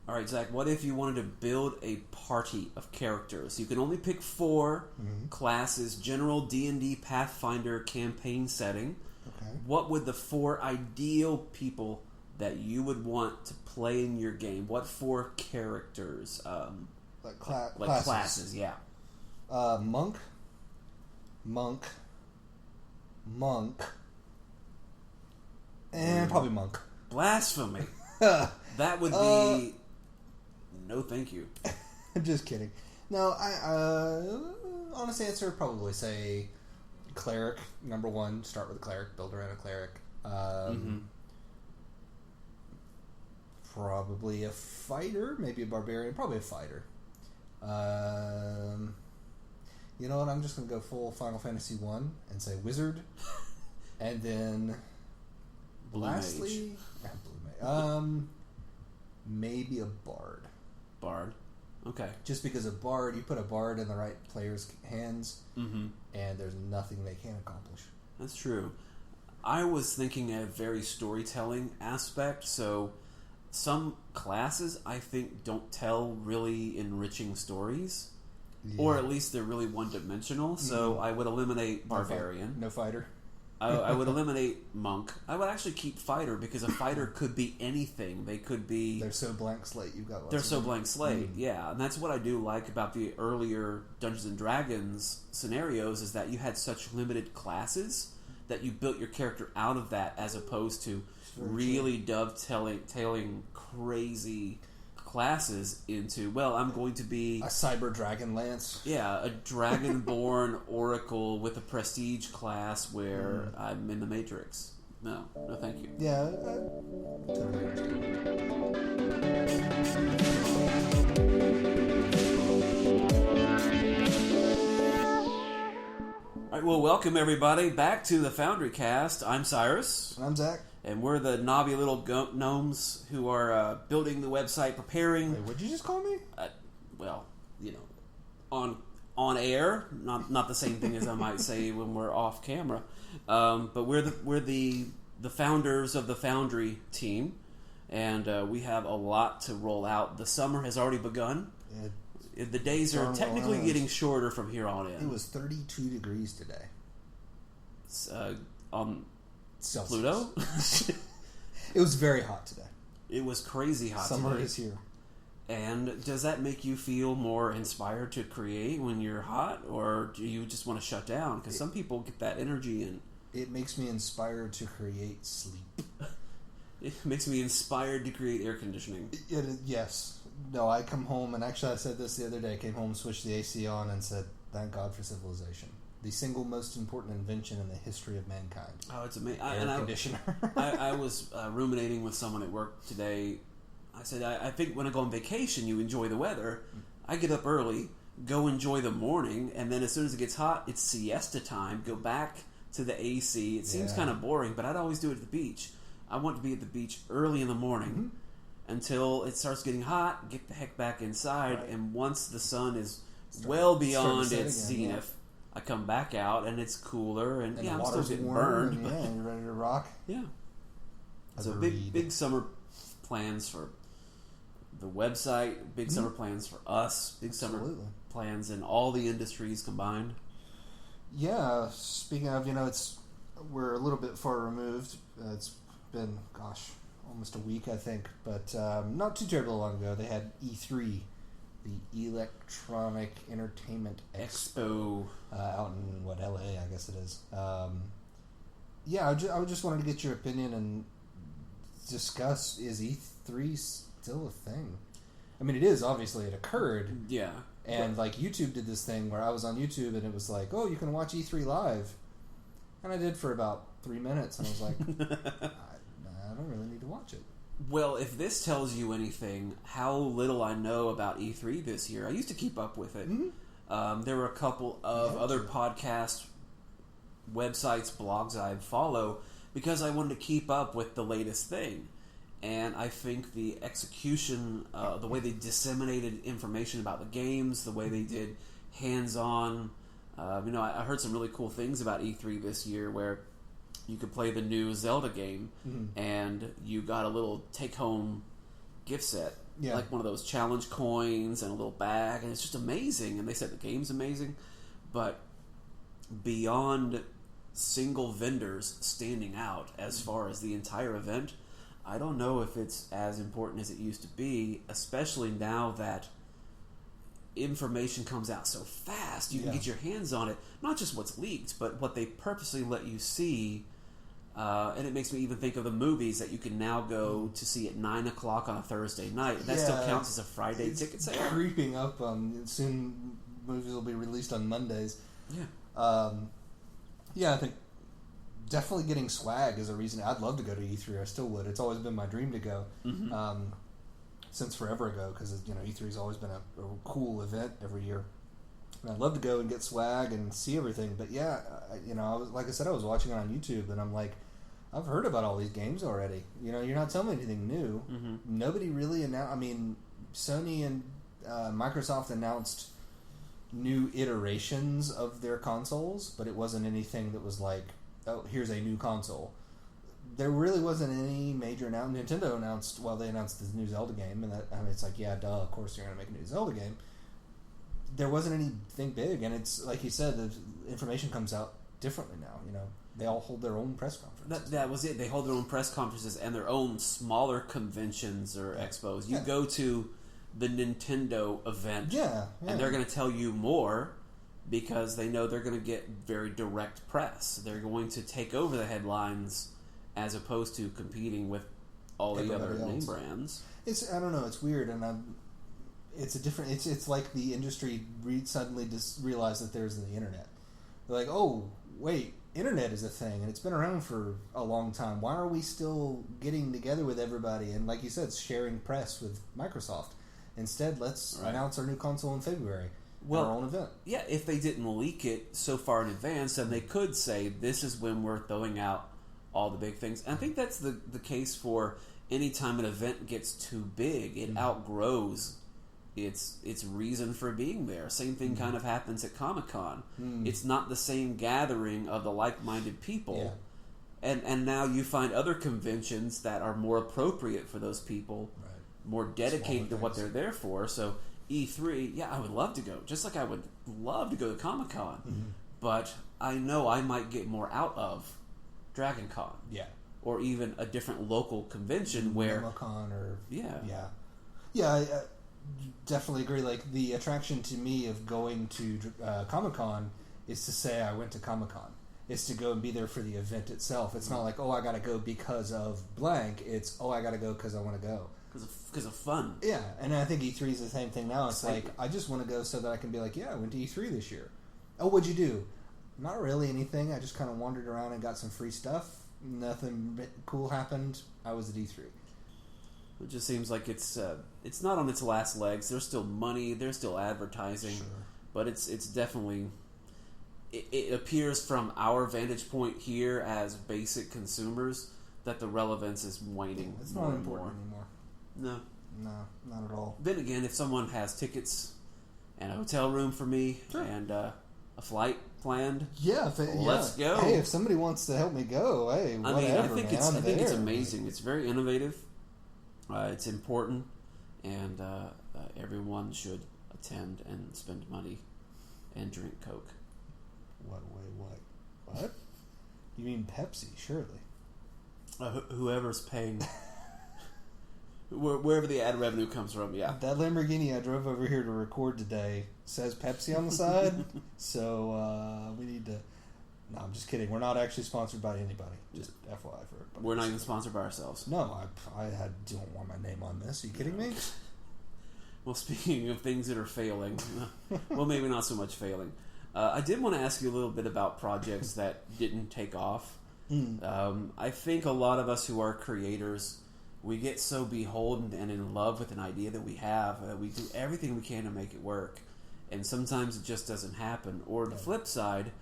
All right, Zach, what if you wanted to build a party of characters? You can only pick 4 classes, general D&D Pathfinder campaign setting. Okay. What would the 4 ideal people that you would want to play in your game? What 4 characters? Like classes, yeah. Monk, and probably monk. Blasphemy. That would be... No, thank you. Just kidding. No, honest answer, probably say cleric. Number 1, start with a cleric, build around a cleric. Probably a fighter, maybe a barbarian, probably a fighter. You know what? I'm just going to go full Final Fantasy 1 and say wizard. And then lastly, maybe a bard. Bard. Okay. Just because a bard, you put a bard in the right player's hands, and there's nothing they can't accomplish. That's true. I was thinking a very storytelling aspect, so some classes, I think, don't tell really enriching stories. Yeah. Or at least they're really one-dimensional, so I would eliminate barbarian. No fighter. I would eliminate monk. I would actually keep fighter, because a fighter could be anything. They could be... They're so blank slate, you've got lots They're of so them. blank slate, yeah. And that's what I do like about the earlier Dungeons & Dragons scenarios, is that you had such limited classes that you built your character out of that, as opposed to really dovetailing crazy classes into, well, I'm going to be... A cyber dragon lance. Yeah, a dragonborn oracle with a prestige class where I'm in the Matrix. No, thank you. Yeah. All right, well, welcome everybody back to the FoundryCast. I'm Cyrus. I'm Zach. And we're the knobby little gnomes who are building the website, preparing... Wait, what'd you just call me? Well, you know, on air, not the same thing as I might say when we're off camera. But we're the founders of the Foundry team, and we have a lot to roll out. The summer has already begun. The days are technically getting shorter from here on in. It was 32 degrees today. On Celsius. Pluto? It was very hot today. It was crazy hot today. Summer is here. And does that make you feel more inspired to create when you're hot, or do you just want to shut down? Because some people get that energy and... It makes me inspired to create sleep. It makes me inspired to create air conditioning. Yes. No, I come home, and actually I said this the other day, I came home, switched the AC on, and said, thank God for civilization. The single most important invention in the history of mankind. Oh, it's amazing. Air conditioner. I was ruminating with someone at work today. I said, I think when I go on vacation, you enjoy the weather. I get up early, go enjoy the morning, and then as soon as it gets hot, it's siesta time. Go back to the AC. It seems kind of boring, but I'd always do it at the beach. I want to be at the beach early in the morning until it starts getting hot, get the heck back inside, and once the sun is well beyond its zenith, I come back out and it's cooler, and the I'm water's still getting warm, burned. and But you're ready to rock. Yeah. So big summer plans for the website, big summer plans for us, big summer plans in all the industries combined. Yeah, speaking of, we're a little bit far removed. It's been, almost a week, I think, but not too terribly long ago, they had E3, the Electronic Entertainment Expo, out in, LA, I guess it is. I just wanted to get your opinion and discuss, is E3 still a thing? I mean, it is, obviously, it occurred. Yeah. And, YouTube did this thing where I was on YouTube and it was like, oh, you can watch E3 live. And I did for about 3 minutes, and I was like, I don't really need to watch it. Well, if this tells you anything, how little I know about E3 this year. I used to keep up with it. There were a couple of other podcast websites, blogs I follow, because I wanted to keep up with the latest thing. And I think the execution, the way they disseminated information about the games, the way they did hands-on... I heard some really cool things about E3 this year, where you could play the new Zelda game, and you got a little take-home gift set like one of those challenge coins and a little bag, and it's just amazing. And they said the game's amazing, but beyond single vendors standing out as far as the entire event, I don't know if it's as important as it used to be, especially now that information comes out so fast. You can get your hands on it, not just what's leaked, but what they purposely let you see. And it makes me even think of the movies that you can now go to see at 9 o'clock on a Thursday night. That still counts as a Friday ticket sale. Creeping up. Soon movies will be released on Mondays. I think definitely getting swag is a reason. I'd love to go to E3. I still would. It's always been my dream to go since forever ago, because E3's always been a cool event every year. And I'd love to go and get swag and see everything. But I was, like I said, I was watching it on YouTube, and I'm like, I've heard about all these games already. You're not telling me anything new. Nobody really announced. I mean, Sony and Microsoft announced new iterations of their consoles, but it wasn't anything that was like, oh, here's a new console. There really wasn't any major announcement. Nintendo announced, they announced this new Zelda game, and it's like, yeah, duh, of course you're going to make a new Zelda game. There wasn't anything big, and it's like you said, the information comes out differently now. They all hold their own press conferences. That was it. They hold their own press conferences and their own smaller conventions or expos. You go to the Nintendo event, and they're going to tell you more because they know they're going to get very direct press. They're going to take over the headlines as opposed to competing with all the other name brands. I don't know. It's weird, and it's a different. It's like the industry suddenly just realized that there's the internet. They're like, oh wait, internet is a thing, and it's been around for a long time. Why are we still getting together with everybody and, like you said, sharing press with Microsoft? Instead, let's announce our new console in February. Our own event. Yeah, if they didn't leak it so far in advance, then they could say, this is when we're throwing out all the big things. And I think that's the case for any time an event gets too big. It outgrows its reason for being there. Same thing kind of happens at Comic-Con. It's not the same gathering of the like-minded people. And now you find other conventions that are more appropriate for those people, more dedicated to what they're there for. So E3, I would love to go, just like I would love to go to Comic-Con. But I know I might get more out of Dragon Con. Or even a different local convention where... Comic-Con or... I definitely agree. Like, the attraction to me of going to Comic-Con is to say I went to Comic-Con. It's to go and be there for the event itself. It's not like, oh, I gotta go because of blank. It's, oh, I gotta go because I want to go. Because of fun. Yeah, and I think E3 is the same thing now. It's like, I just want to go so that I can be like, I went to E3 this year. Oh, what'd you do? Not really anything. I just kind of wandered around and got some free stuff. Nothing cool happened. I was at E3. It just seems like it's not on its last legs. There's still money. There's still advertising. But it's definitely... It appears from our vantage point here as basic consumers that the relevance is waning. It's not important anymore. No, not at all. Then again, if someone has tickets and a hotel room for me and a flight planned, let's go. Hey, if somebody wants to help me go, hey, whatever. I think it's amazing. It's very innovative. It's important, and everyone should attend and spend money and drink Coke. What? You mean Pepsi? Surely. Whoever's paying. Wherever the ad revenue comes from, That Lamborghini I drove over here to record today says Pepsi on the side, so we need to... No, I'm just kidding. We're not actually sponsored by anybody. Just FYI for everybody. We're not even sponsored by ourselves. No, I don't want my name on this. Are you kidding me? Well, speaking of things that are failing, well, maybe not so much failing. I did want to ask you a little bit about projects that didn't take off. I think a lot of us who are creators... We get so beholden and in love with an idea that we have. We do everything we can to make it work. And sometimes it just doesn't happen. Or the flip side,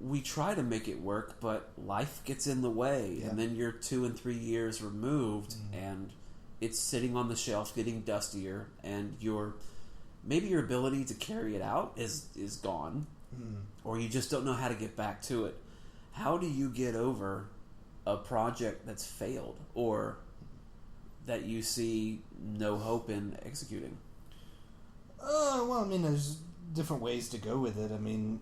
we try to make it work, but life gets in the way. And then you're 2 and 3 years removed, and it's sitting on the shelf getting dustier, and maybe your ability to carry it out is gone. Or you just don't know how to get back to it. How do you get over a project that's failed? Or... that you see no hope in executing? Well, I mean, there's different ways to go with it. I mean,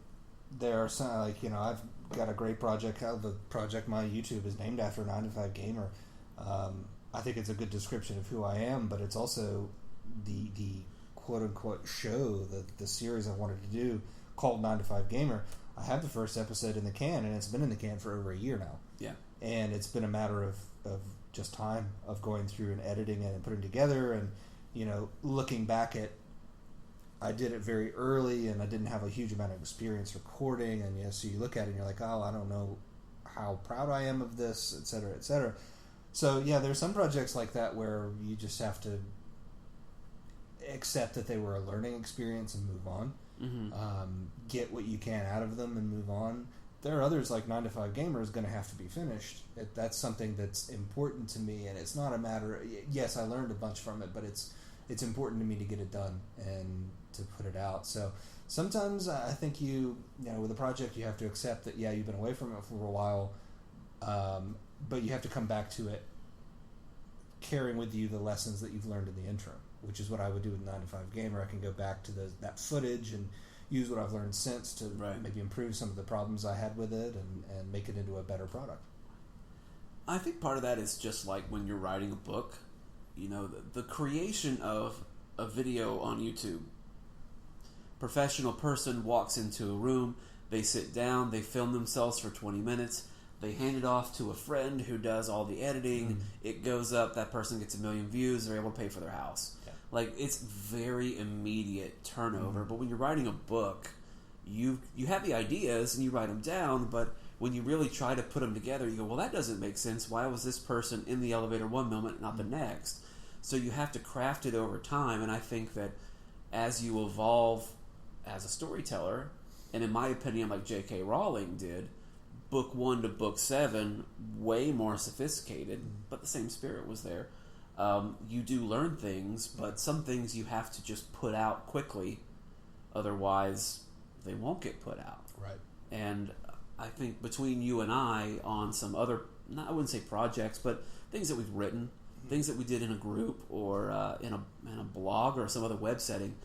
there are some, like, I've got a great project. The project, my YouTube, is named after 9 to 5 Gamer. I think it's a good description of who I am, but it's also the quote-unquote show, the series I wanted to do called 9 to 5 Gamer. I have the first episode in the can, and it's been in the can for over a year now. Yeah. And it's been a matter of just time of going through and editing it and putting it together and, looking back at, I did it very early and I didn't have a huge amount of experience recording, and so you look at it and you're like, oh, I don't know how proud I am of this, et cetera, et cetera. So, yeah, there's some projects like that where you just have to accept that they were a learning experience and move on. Mm-hmm. Get what you can out of them and move on. There are others, like 9 to 5 Gamer is going to have to be finished. That's something that's important to me, and it's not a matter... Yes, I learned a bunch from it, but it's important to me to get it done and to put it out. So sometimes I think with a project, you have to accept that, you've been away from it for a while, but you have to come back to it carrying with you the lessons that you've learned in the interim, which is what I would do with 9 to 5 Gamer. I can go back to that footage and use what I've learned since to maybe improve some of the problems I had with it and make it into a better product. I think part of that is just like when you're writing a book, the creation of a video on YouTube. Professional person walks into a room, they sit down, they film themselves for 20 minutes, they hand it off to a friend who does all the editing, it goes up, that person gets 1 million views, they're able to pay for their house. Yeah. Like, it's very immediate turnover, but when you're writing a book, you have the ideas and you write them down, but when you really try to put them together, you go, well, that doesn't make sense. Why was this person in the elevator one moment, not the next? So you have to craft it over time, and I think that as you evolve as a storyteller, and in my opinion, like J.K. Rowling did, book 1 to book 7, way more sophisticated, but the same spirit was there. You do learn things, but some things you have to just put out quickly, otherwise they won't get put out. Right. And I think between you and I on some other, I wouldn't say projects, but things that we've written, things that we did in a group or in a blog or some other web setting,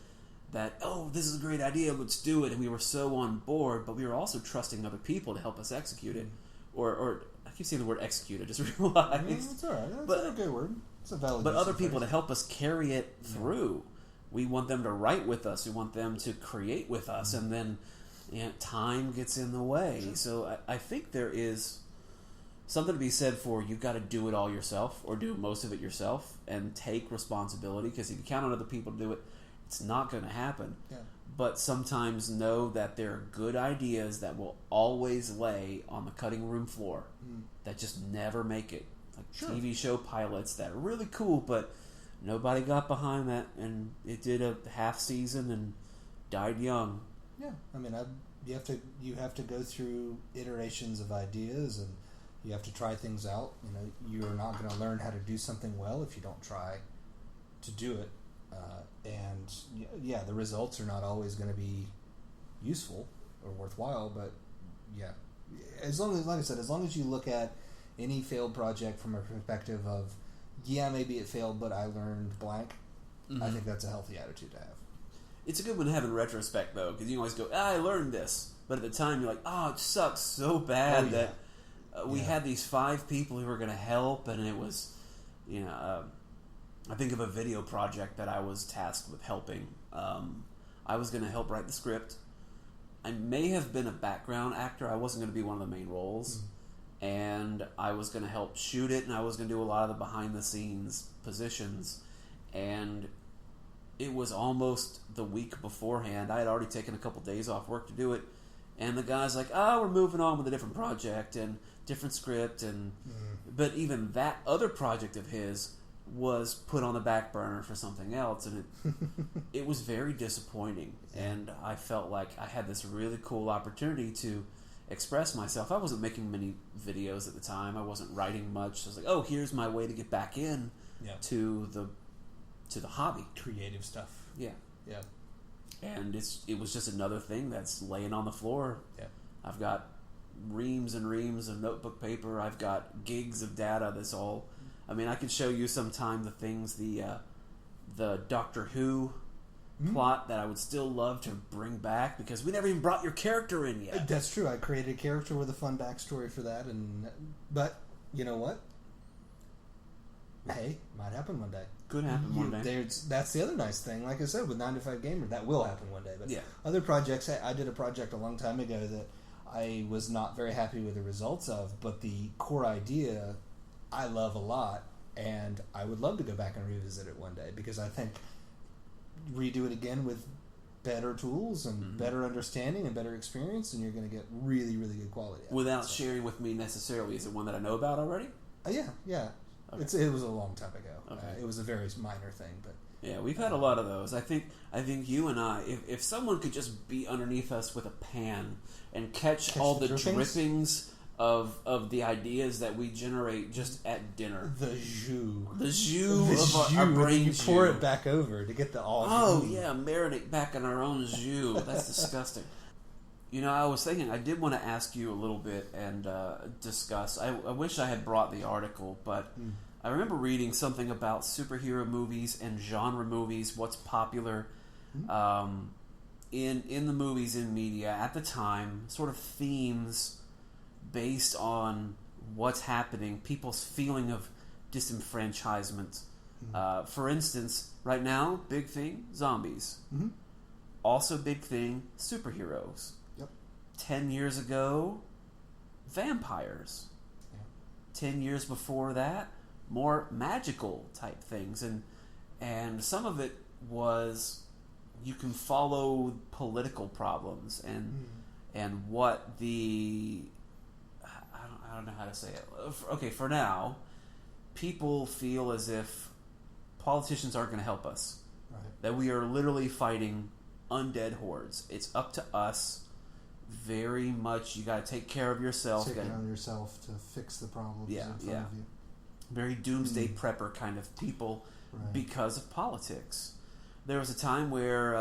that, oh, this is a great idea, let's do it, and we were so on board, but we were also trusting other people to help us execute it. Or I keep saying the word execute, I just realized. It's all right. That's a good word. It's a valid. But other people to help us carry it through. We want them to write with us. We want them to create with us, and then time gets in the way. Sure. So I think there is something to be said for you've got to do it all yourself or do most of it yourself and take responsibility, because if you count on other people to do it, it's not going to happen. Yeah. But sometimes know that there are good ideas that will always lay on the cutting room floor that just never make it. Like TV show pilots that are really cool, but nobody got behind that, and it did a half season and died young. Yeah, I mean, you have to go through iterations of ideas, and you have to try things out. You're not going to learn how to do something well if you don't try to do it. And the results are not always going to be useful or worthwhile, but as long as you look at any failed project from a perspective of, maybe it failed, but I learned blank, I think that's a healthy attitude to have. It's a good one to have in retrospect, though, because you can always go, I learned this. But at the time, you're like, it sucks so bad that we had these 5 people who were going to help, and it was, I think of a video project that I was tasked with helping. I was going to help write the script. I may have been a background actor. I wasn't going to be one of the main roles. And I was going to help shoot it, and I was going to do a lot of the behind-the-scenes positions. And it was almost the week beforehand. I had already taken a couple days off work to do it. And the guy's like, we're moving on with a different project and different script. But even that other project of his was put on the back burner for something else, and it was very disappointing. And I felt like I had this really cool opportunity to express myself. I wasn't making many videos at the time. I wasn't writing much. So I was like, here's my way to get back in to the hobby. Creative stuff. Yeah. Yeah. And it was just another thing that's laying on the floor. Yeah. I've got reams and reams of notebook paper. I've got gigs of data that's all I mean, I could show you sometime the things, the Doctor Who plot that I would still love to bring back, because we never even brought your character in yet. That's true. I created a character with a fun backstory for that, but you know what? Hey, might happen one day. Could happen one day. That's the other nice thing. Like I said, with 9 to 5 Gamer, that will happen one day. But yeah. Other projects, I did a project a long time ago that I was not very happy with the results of, but the core idea I love a lot, and I would love to go back and revisit it one day, because I think redo it again with better tools and better understanding and better experience, and you're going to get really, really good quality. Without sharing with me necessarily, is it one that I know about already? Yeah. Okay. It was a long time ago. Okay. It was a very minor thing, but yeah, we've had a lot of those. I think you and I, if someone could just be underneath us with a pan and catch all the drippings of the ideas that we generate just at dinner, the jus of our brain, you pour it back over to get the all. Oh yeah, marinate back in our own jus. That's disgusting. You know, I was thinking I did want to ask you a little bit and discuss. I wish I had brought the article, but I remember reading something about superhero movies and genre movies. What's popular in the movies, in media at the time? Sort of themes based on what's happening, people's feeling of disenfranchisement. For instance, right now, big thing, zombies. Also big thing, superheroes. 10 years ago, vampires. 10 years before that, more magical type things. And some of it was, you can follow political problems and what the... I don't know how to say it. Okay, for now, people feel as if politicians aren't going to help us. Right. That we are literally fighting undead hordes. It's up to us. Very much, you got to take care of yourself. Take it on yourself to fix the problems in front of you. Very doomsday prepper kind of people because of politics. There was a time where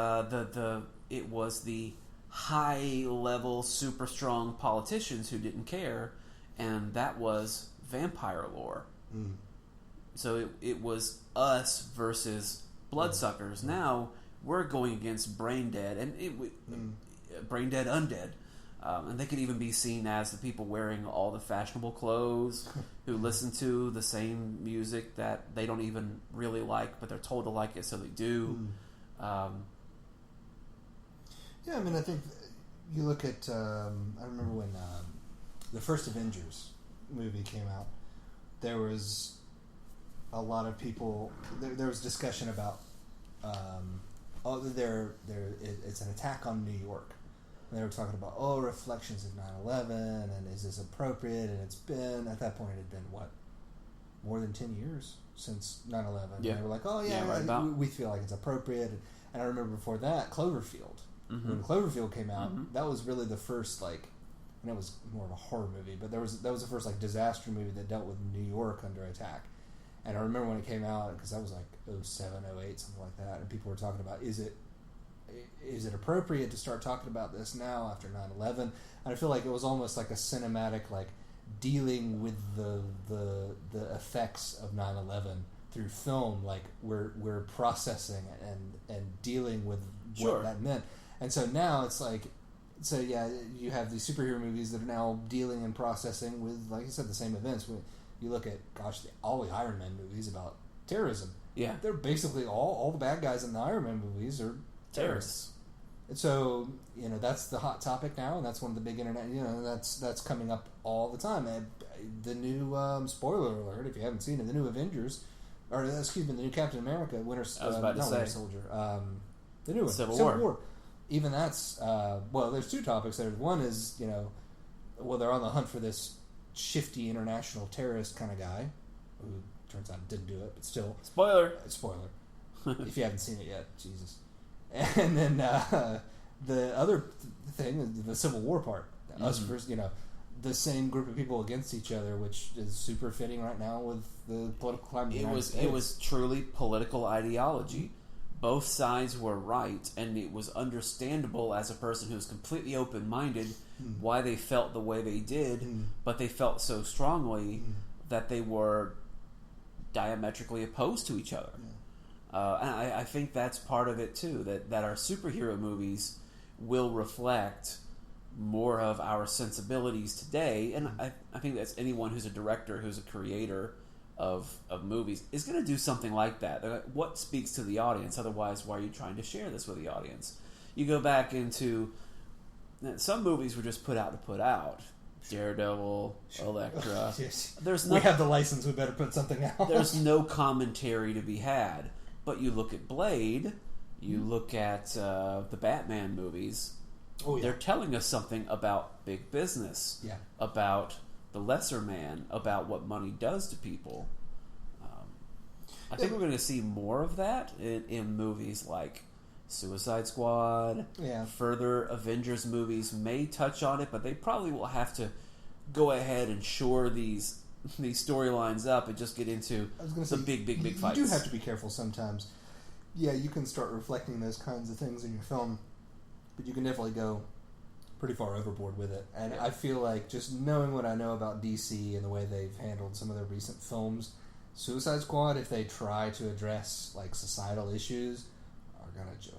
it was the high level, super strong politicians who didn't care, and that was vampire lore. So it was us versus bloodsuckers. Now we're going against brain dead, and brain dead undead. And they could even be seen as the people wearing all the fashionable clothes, who listen to the same music that they don't even really like, but they're told to like it, so they do. I mean, I think you look at... I remember when the first Avengers movie came out, there was a lot of people... There was discussion about... it's an attack on New York. And they were talking about, reflections of 9/11, and is this appropriate? And it's been, at that point, it had been, more than 10 years since 9/11. Yeah. And they were like, we feel like it's appropriate. And I remember before that, Cloverfield. When Cloverfield came out, that was really the first, and it was more of a horror movie, but that was the first, disaster movie that dealt with New York under attack. And I remember when it came out, because that was 07, 08, something like that, and people were talking about, is it appropriate to start talking about this now after 9/11? And I feel like it was almost like a cinematic, dealing with the effects of 9/11 through film. We're processing and dealing with what that meant. And so now it's you have these superhero movies that are now dealing and processing with, like you said, the same events. When you look at, all the Iron Man movies about terrorism. Yeah, they're basically all the bad guys in the Iron Man movies are terrorists. And so, that's the hot topic now, and that's one of the big internet, that's coming up all the time. And the new, spoiler alert, if you haven't seen it, the new Avengers, the new Captain America, Winter Soldier, the new one, Civil War. Even that's, there's two topics there. One is, they're on the hunt for this shifty international terrorist kind of guy, who turns out didn't do it, but still. Spoiler. If you haven't seen it yet, Jesus. And then the other thing is the Civil War part. Us versus, the same group of people against each other, which is super fitting right now with the political climate. It was truly political ideology. Both sides were right, and it was understandable as a person who was completely open-minded why they felt the way they did, but they felt so strongly that they were diametrically opposed to each other. And I think that's part of it too, that our superhero movies will reflect more of our sensibilities today, and I think that's anyone who's a director, who's a creator of movies, is going to do something like that. They're like, what speaks to the audience? Otherwise, why are you trying to share this with the audience? You go back into... Some movies were just put out to put out. Daredevil, Elektra. Yes. We have the license, we better put something out. There's no commentary to be had. But you look at Blade, you look at the Batman movies, they're telling us something about big business, about the lesser man, about what money does to people. I think we're going to see more of that in movies like Suicide Squad. Further Avengers movies may touch on it, but they probably will have to go ahead and shore these storylines up and just get into some big fights. You do have to be careful sometimes. Yeah, you can start reflecting those kinds of things in your film, but you can definitely go pretty far overboard with it. And I feel like, just knowing what I know about DC and the way they've handled some of their recent films, Suicide Squad, if they try to address like societal issues, are gonna just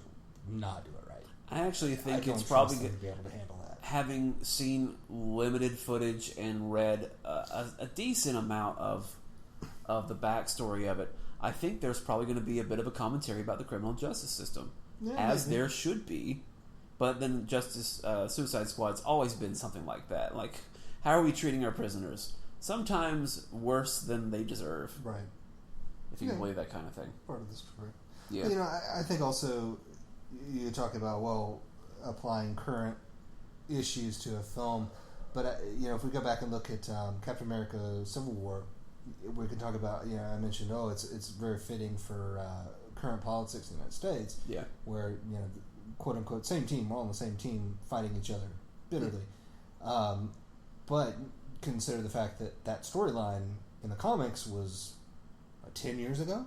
not do it right. I actually think it's probably going to be able to handle that. Having seen limited footage and read a decent amount of the backstory of it, I think there's probably going to be a bit of a commentary about the criminal justice system, there should be. But then Suicide Squad's always been something like that. Like, how are we treating our prisoners? Sometimes worse than they deserve. Right. If you can believe that kind of thing. Part of the story. Yeah. But, I think also you talk about, applying current issues to a film. But, if we go back and look at Captain America Civil War, we can talk about, I mentioned, it's very fitting for current politics in the United States. Yeah. Where, quote-unquote, same team, we're all on the same team fighting each other bitterly. But consider the fact that storyline in the comics was 10 years ago,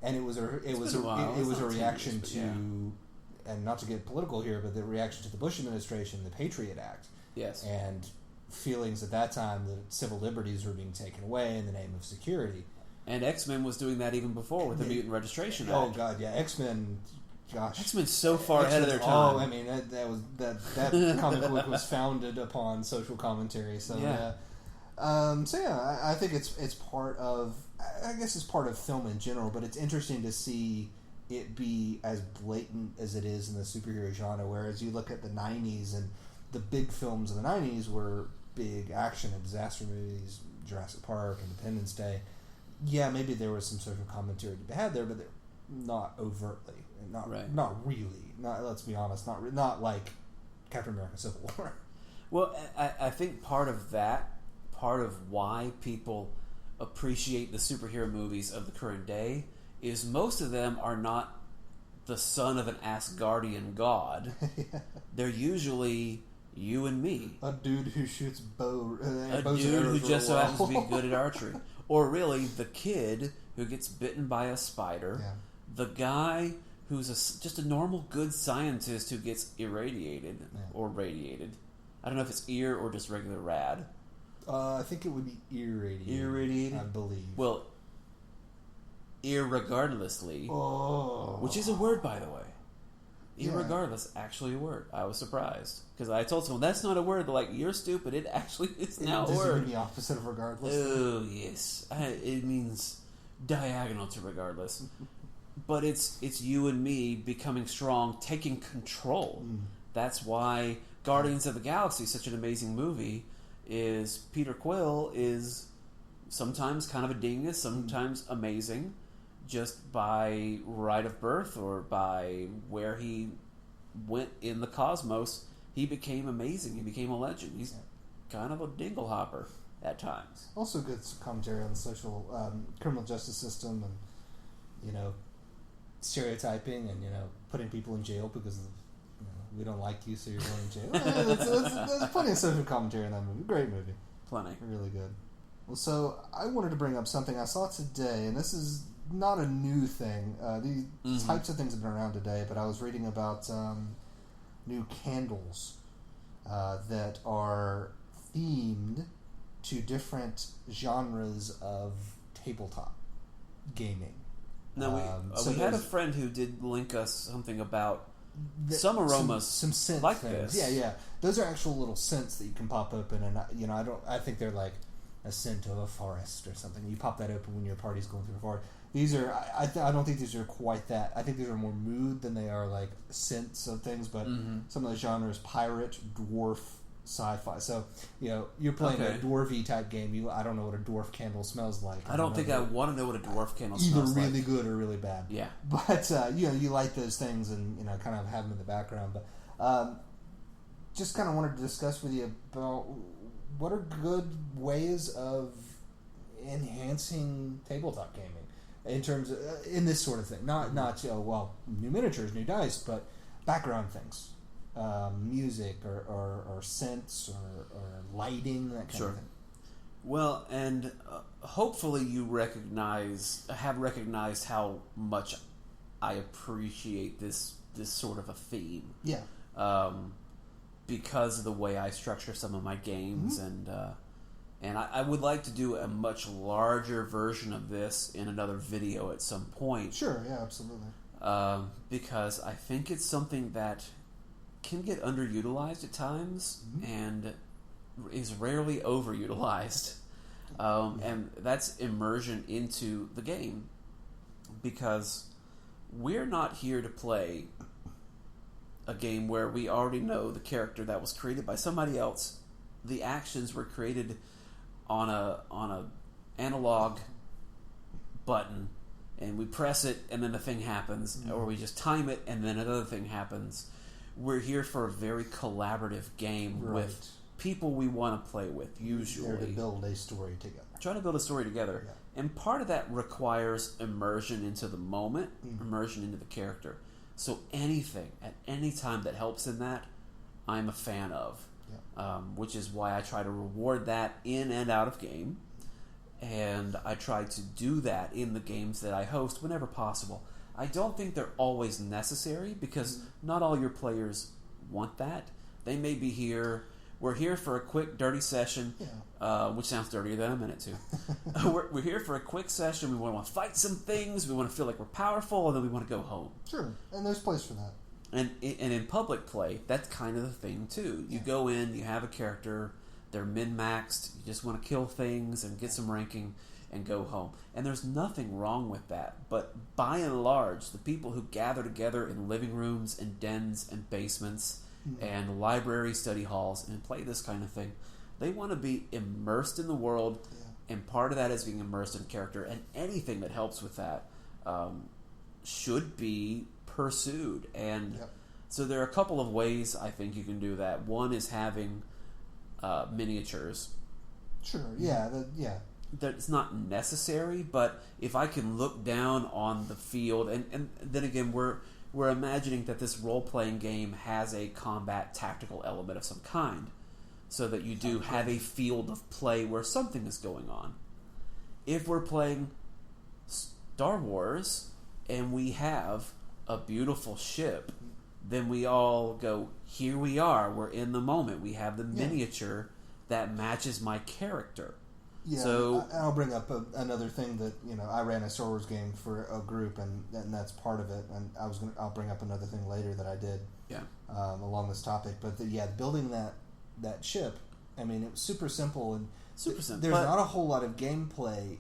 and it was a reaction to, and not to get political here, but the reaction to the Bush administration, the Patriot Act. Yes. And feelings at that time that civil liberties were being taken away in the name of security. And X-Men was doing that even before with the Mutant Registration Act. Oh God, yeah, X-Men. Gosh, X-Men's so far ahead of their time. Oh, I mean that comic book was founded upon social commentary. So I think it's part of. I guess it's part of film in general, but it's interesting to see it be as blatant as it is in the superhero genre. Whereas you look at the '90s, and the big films of the '90s were big action and disaster movies, Jurassic Park, Independence Day. Yeah, maybe there was some social commentary to be had there, but not overtly. Not really. Let's be honest. Not like Captain America: Civil War. Well, I think part of why people appreciate the superhero movies of the current day is most of them are not the son of an Asgardian god. They're usually you and me. A dude who shoots bows. A dude who just so happens to be good at archery, or really the kid who gets bitten by a spider. Yeah. The guy who's just a normal good scientist who gets irradiated or radiated. I don't know if it's ear or just regular rad. I think it would be irradiated. Irradiated? I believe. Well, irregardlessly, which is a word, by the way. Irregardless, actually a word. I was surprised. Because I told someone, that's not a word. They're like, you're stupid. It actually is now a word. Does it mean the opposite of regardless? Oh, yes. It means diagonal to regardless. But it's you and me becoming strong, taking control. That's why Guardians of the Galaxy is such an amazing movie. Is Peter Quill is sometimes kind of a dingus, sometimes amazing, just by right of birth or by where he went in the cosmos. He became amazing. He became a legend. He's kind of a dingle hopper at times. Also, good commentary on the social criminal justice system, and stereotyping, and putting people in jail because of, we don't like you, so you're going in jail. There's plenty of social commentary in that movie. Great movie. Plenty. Really good. Well, so I wanted to bring up something I saw today, and this is not a new thing. These types of things have been around today, but I was reading about new candles that are themed to different genres of tabletop. gaming. No, we had a friend who did link us something about some aromas, some synth like things. this. Yeah. Those are actual little scents that you can pop open, and I think they're like a scent of a forest or something. You pop that open when your party's going through a forest. These are I don't think these are quite that. I think these are more mood than they are like scents of things. But some of the genres: pirate, dwarf, sci-fi. So you're playing a dwarvy type game. I don't know what a dwarf candle smells like. I don't think I want to know what a dwarf candle either smells like. Either really good or really bad. Yeah. But you light those things and kind of have them in the background. But just kind of wanted to discuss with you about what are good ways of enhancing tabletop gaming in terms of in this sort of thing. Not new miniatures, new dice, but background things. Music or scents or lighting, that kind of thing. Well, and hopefully you have recognized how much I appreciate this sort of a theme. Yeah. Because of the way I structure some of my games, and I would like to do a much larger version of this in another video at some point. Sure. Yeah. Absolutely. Because I think it's something that can get underutilized at times and is rarely overutilized. And that's immersion into the game, because we're not here to play a game where we already know the character that was created by somebody else. The actions were created on a analog button, and we press it and then the thing happens, or we just time it and then another thing happens. We're here for a very collaborative game with people we want to play with, usually. There to build a story together. Try to build a story together. Yeah. And part of that requires immersion into the moment, immersion into the character. So anything, at any time that helps in that, I'm a fan of. Yeah. Which is why I try to reward that in and out of game. And I try to do that in the games that I host whenever possible. I don't think they're always necessary, because not all your players want that. They may be here. We're here for a quick, dirty session, which sounds dirtier than I'm in it, too. We're here for a quick session. We want to fight some things. We want to feel like we're powerful, and then we want to go home. Sure, and there's place for that. And in public play, that's kind of the thing, too. You go in, you have a character, they're min-maxed, you just want to kill things and get some ranking and go home. And there's nothing wrong with that. But by and large, the people who gather together in living rooms and dens and basements and library study halls and play this kind of thing, they want to be immersed in the world, and part of that is being immersed in character, and anything that helps with that should be pursued. And so there are a couple of ways I think you can do that. One is having miniatures. Sure, That's not necessary, but if I can look down on the field, and then again, we're imagining that this role-playing game has a combat tactical element of some kind, so that you do have a field of play where something is going on. If we're playing Star Wars and we have a beautiful ship, then we all go, here we are, we're in the moment, we have the miniature that matches my character. Yeah, so I'll bring up another thing that I ran a Star Wars game for a group, and that's part of it. And I'll bring up another thing later that I did, along this topic. But building that ship, I mean, it was super simple and There's not a whole lot of gameplay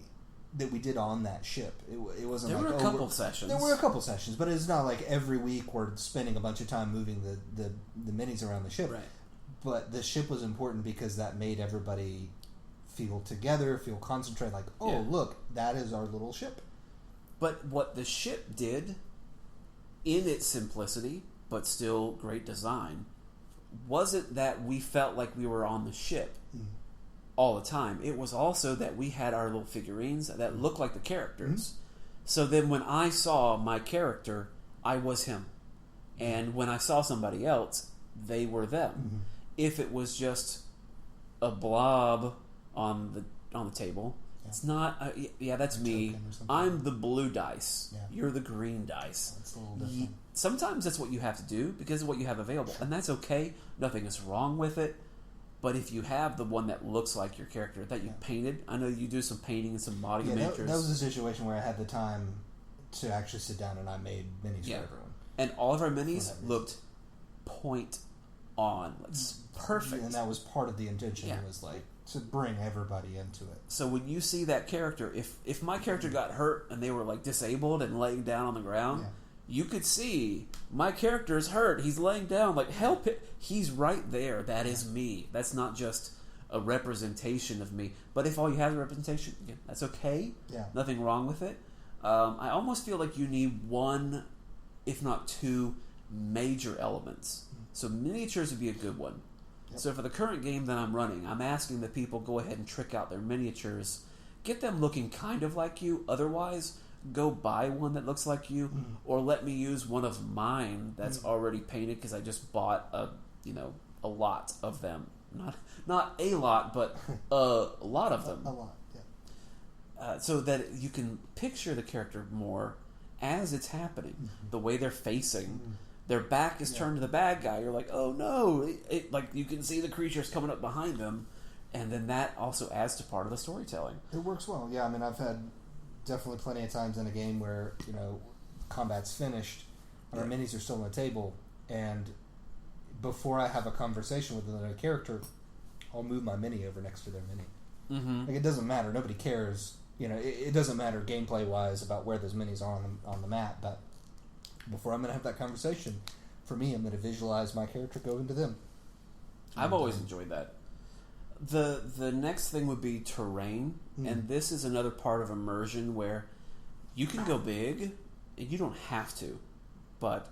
that we did on that ship. It wasn't. There like, were a couple sessions. There were a couple sessions, but it's not like every week we're spending a bunch of time moving the minis around the ship. Right. But the ship was important because that made everybody feel together, feel concentrated, like, look, that is our little ship. But what the ship did, in its simplicity, but still great design, wasn't that we felt like we were on the ship all the time. It was also that we had our little figurines that looked like the characters. So then when I saw my character, I was him. And when I saw somebody else, they were them. If it was just a blob on the table, it's not. That's me. I'm the blue dice. You're the green dice. That's a little different. Sometimes that's what you have to do because of what you have available, and that's okay. Nothing is wrong with it. But if you have the one that looks like your character that you painted, I know you do some painting and some body that makers. That was a situation where I had the time to actually sit down and I made minis for everyone. And all of our minis looked point on. Like, perfect. And that was part of the intention, was like to bring everybody into it. So when you see that character, if my character got hurt and they were like disabled and laying down on the ground, you could see my character is hurt. He's laying down. Like, help it. He's right there. That is me. That's not just a representation of me. But if all you have is a representation, that's okay. Yeah. Nothing wrong with it. I almost feel like you need one, if not two, major elements. So miniatures would be a good one. Yep. So for the current game that I'm running, I'm asking that people go ahead and trick out their miniatures. Get them looking kind of like you. Otherwise, go buy one that looks like you, or let me use one of mine that's already painted because I just bought a lot of them. Not a lot, but a lot of them. A lot, so that you can picture the character more as it's happening. The way they're facing. Their back is turned to the bad guy. You're like, oh no! Like you can see the creatures coming up behind them, and then that also adds to part of the storytelling. It works well. Yeah, I mean, I've had definitely plenty of times in a game where combat's finished, and our minis are still on the table, and before I have a conversation with another character, I'll move my mini over next to their mini. Like, it doesn't matter. Nobody cares. It doesn't matter gameplay wise about where those minis are on the map, but before I'm going to have that conversation, for me, I'm going to visualize my character go into them. I've always enjoyed that. The next thing would be terrain, and this is another part of immersion where you can go big, and you don't have to, but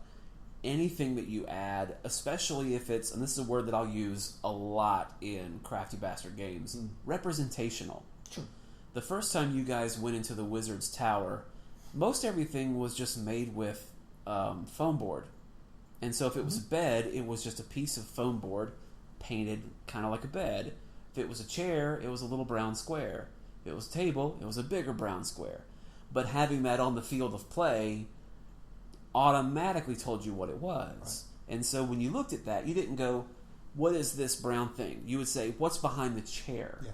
anything that you add, especially if it's, and this is a word that I'll use a lot in Crafty Bastard games, representational. Sure. The first time you guys went into the Wizard's Tower, most everything was just made with foam board. And so if it was a bed, it was just a piece of foam board painted kind of like a bed. If it was a chair, it was a little brown square. If it was a table, it was a bigger brown square. But having that on the field of play automatically told you what it was. Right. And so when you looked at that, you didn't go, what is this brown thing? You would say, what's behind the chair? Yeah.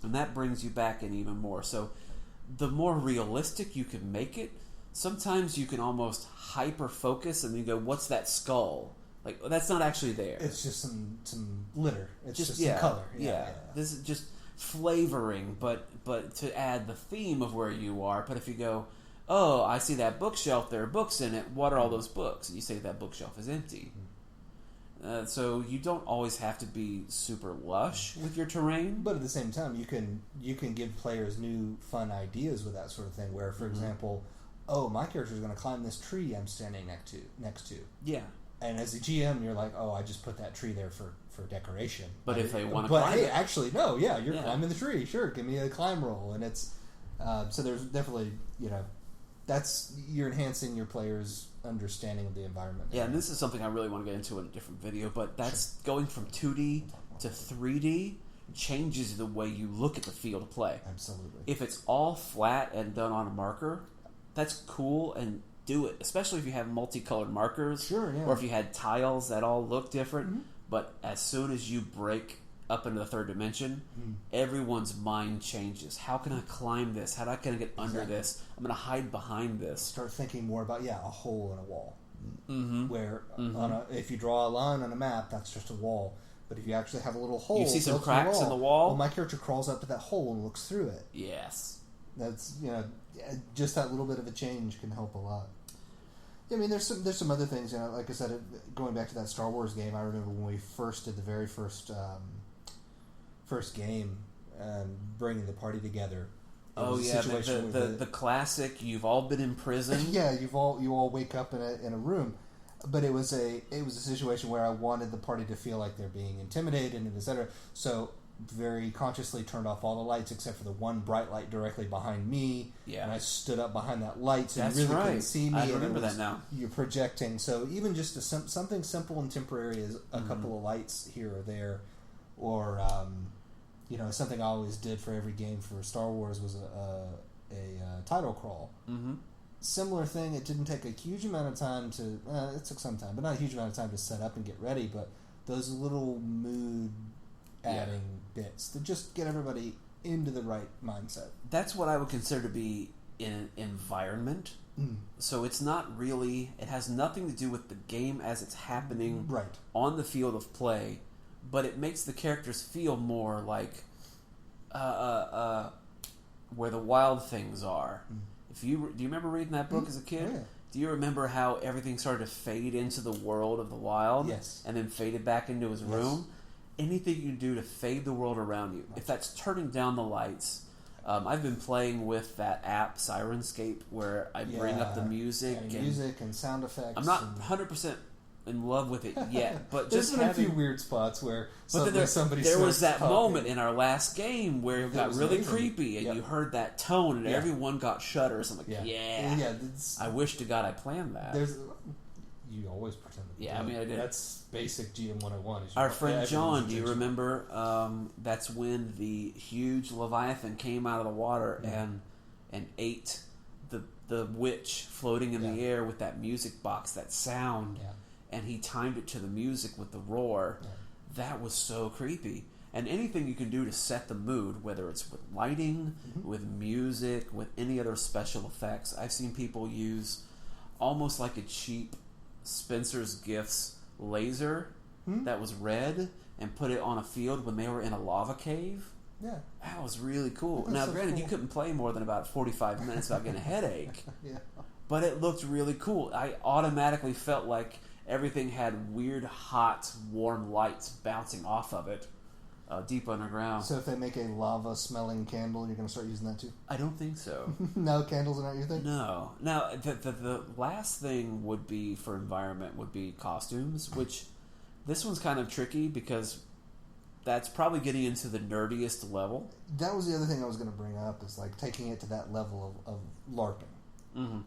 And that brings you back in even more. So the more realistic you can make it, sometimes you can almost hyper-focus and then go, what's that skull? Like, that's not actually there. It's just some litter. It's just some color. Yeah. This is just flavoring, but to add the theme of where you are. But if you go, oh, I see that bookshelf, there are books in it, what are all those books? And you say that bookshelf is empty. So you don't always have to be super lush with your terrain. But at the same time, you can give players new fun ideas with that sort of thing, where, for example, oh, my character is going to climb this tree I'm standing next to. Yeah. And as a GM, you're like, oh, I just put that tree there for decoration. But if they want to climb it... actually, no, you're climbing the tree. Sure, give me a climb roll. And it's... so there's definitely, you're enhancing your players' understanding of the environment. Yeah, and this is something I really want to get into in a different video, but that's going from 2D to 3D changes the way you look at the field of play. Absolutely. If it's all flat and done on a marker, that's cool, and do it, especially if you have multicolored markers, or if you had tiles that all look different. But as soon as you break up into the third dimension, everyone's mind changes. How can I climb this? How can I get under this? I'm going to hide behind this. Start thinking more about a hole in a wall. Where if you draw a line on a map, that's just a wall. But if you actually have a little hole, you see some cracks in the wall. Well, my character crawls up to that hole and looks through it. Yes, that's just that little bit of a change can help a lot. I mean, there's some other things. Like I said, going back to that Star Wars game, I remember when we first did the very first game and bringing the party together. Oh yeah, the classic. You've all been in prison. Yeah, you all wake up in a room, but it was a situation where I wanted the party to feel like they're being intimidated and etc. So very consciously turned off all the lights except for the one bright light directly behind me. Yeah, and I stood up behind that light so you really couldn't see me. I remember that now. You're projecting. So even just something simple and temporary as a couple of lights here or there, or something I always did for every game for Star Wars was a title crawl. Similar thing. It didn't take a huge amount of time to. It took some time, but not a huge amount of time to set up and get ready. But those little mood adding bits to just get everybody into the right mindset. That's what I would consider to be an environment. So it's not really, it has nothing to do with the game as it's happening on the field of play, but it makes the characters feel more like where the wild things are. Do you remember reading that book as a kid? Yeah. Do you remember how everything started to fade into the world of the wild? Yes. And then faded back into his room? Anything you can do to fade the world around you. If that's turning down the lights. I've been playing with that app, Sirenscape, where I bring up the music. And sound effects. I'm not 100% in love with it yet, but there's just been having a few weird spots where somebody there was that moment in our last game where it got really creepy, and you heard that tone, and everyone got shudders. I'm like, I wish to God I planned that. You always pretend to I mean, I did. That's basic GM 101. Our friend John, do you remember? That's when the huge Leviathan came out of the water and ate the witch floating in the air with that music box, that sound. And he timed it to the music with the roar. That was so creepy. And anything you can do to set the mood, whether it's with lighting, with music, with any other special effects. I've seen people use almost like a cheap Spencer's Gifts laser that was red and put it on a field when they were in a lava cave. Yeah. That was really cool. Now, granted, you couldn't play more than about 45 minutes without getting a headache. But it looked really cool. I automatically felt like everything had weird, hot, warm lights bouncing off of it deep underground. So if they make a lava-smelling candle, you're going to start using that too? I don't think so. No, candles are not your thing? No. Now, the last thing would be, for environment, would be costumes, which this one's kind of tricky because that's probably getting into the nerdiest level. That was the other thing I was going to bring up, is like taking it to that level of LARPing.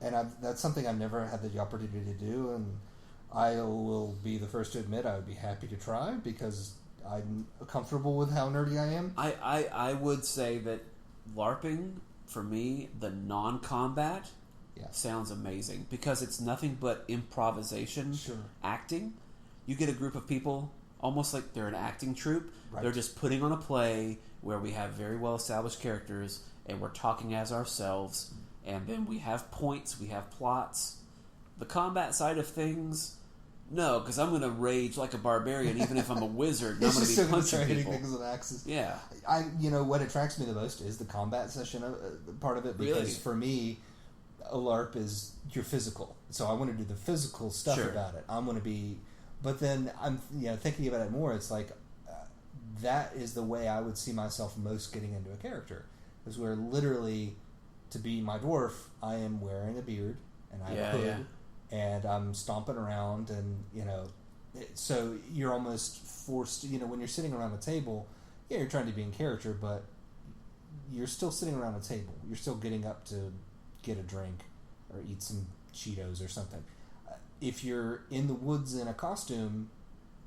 And that's something I've never had the opportunity to do, and I will be the first to admit I would be happy to try because I'm comfortable with how nerdy I am. I would say that LARPing, for me, the non-combat sounds amazing because it's nothing but improvisation, acting. You get a group of people, almost like they're an acting troupe. They're just putting on a play where we have very well-established characters and we're talking as ourselves, and then we have points, we have plots. The combat side of things, no, because I'm going to rage like a barbarian, even if I'm a wizard. And I'm going to be punching people. Things with axes. Yeah, what attracts me the most is the combat session part of it. Because for me, a LARP is you're physical, so I want to do the physical stuff about it. I'm going to be, but then I'm thinking about it more. It's like that is the way I would see myself most getting into a character, is where literally to be my dwarf, I am wearing a beard and I have a hood. And I'm stomping around, and so you're almost forced. When you're sitting around a table, you're trying to be in character, but you're still sitting around a table. You're still getting up to get a drink or eat some Cheetos or something. If you're in the woods in a costume,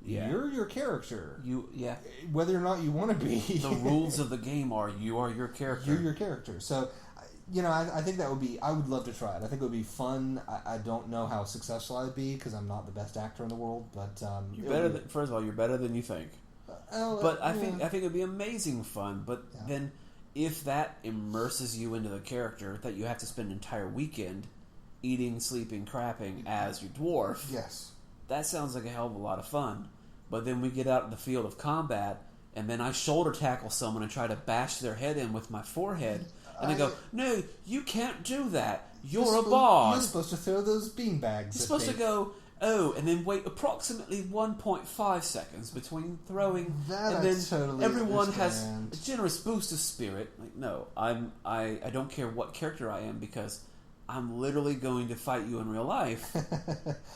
you're your character. Whether or not you want to be. The rules of the game are you are your character. You're your character. So. I think that would be. I would love to try it. I think it would be fun. I don't know how successful I'd be because I'm not the best actor in the world. But first of all, you're better than you think. I think it'd be amazing fun. But then, if that immerses you into the character, that you have to spend an entire weekend eating, sleeping, crapping as your dwarf. Yes, that sounds like a hell of a lot of fun. But then we get out in the field of combat, and then I shoulder tackle someone and try to bash their head in with my forehead. And they go, no, you can't do that. You're a boss. You're supposed to throw those beanbags. You're supposed to go, and then wait approximately 1.5 seconds between throwing. That and then totally everyone understand. has a generous boost of spirit. Like, no, I don't care what character I am because I'm literally going to fight you in real life.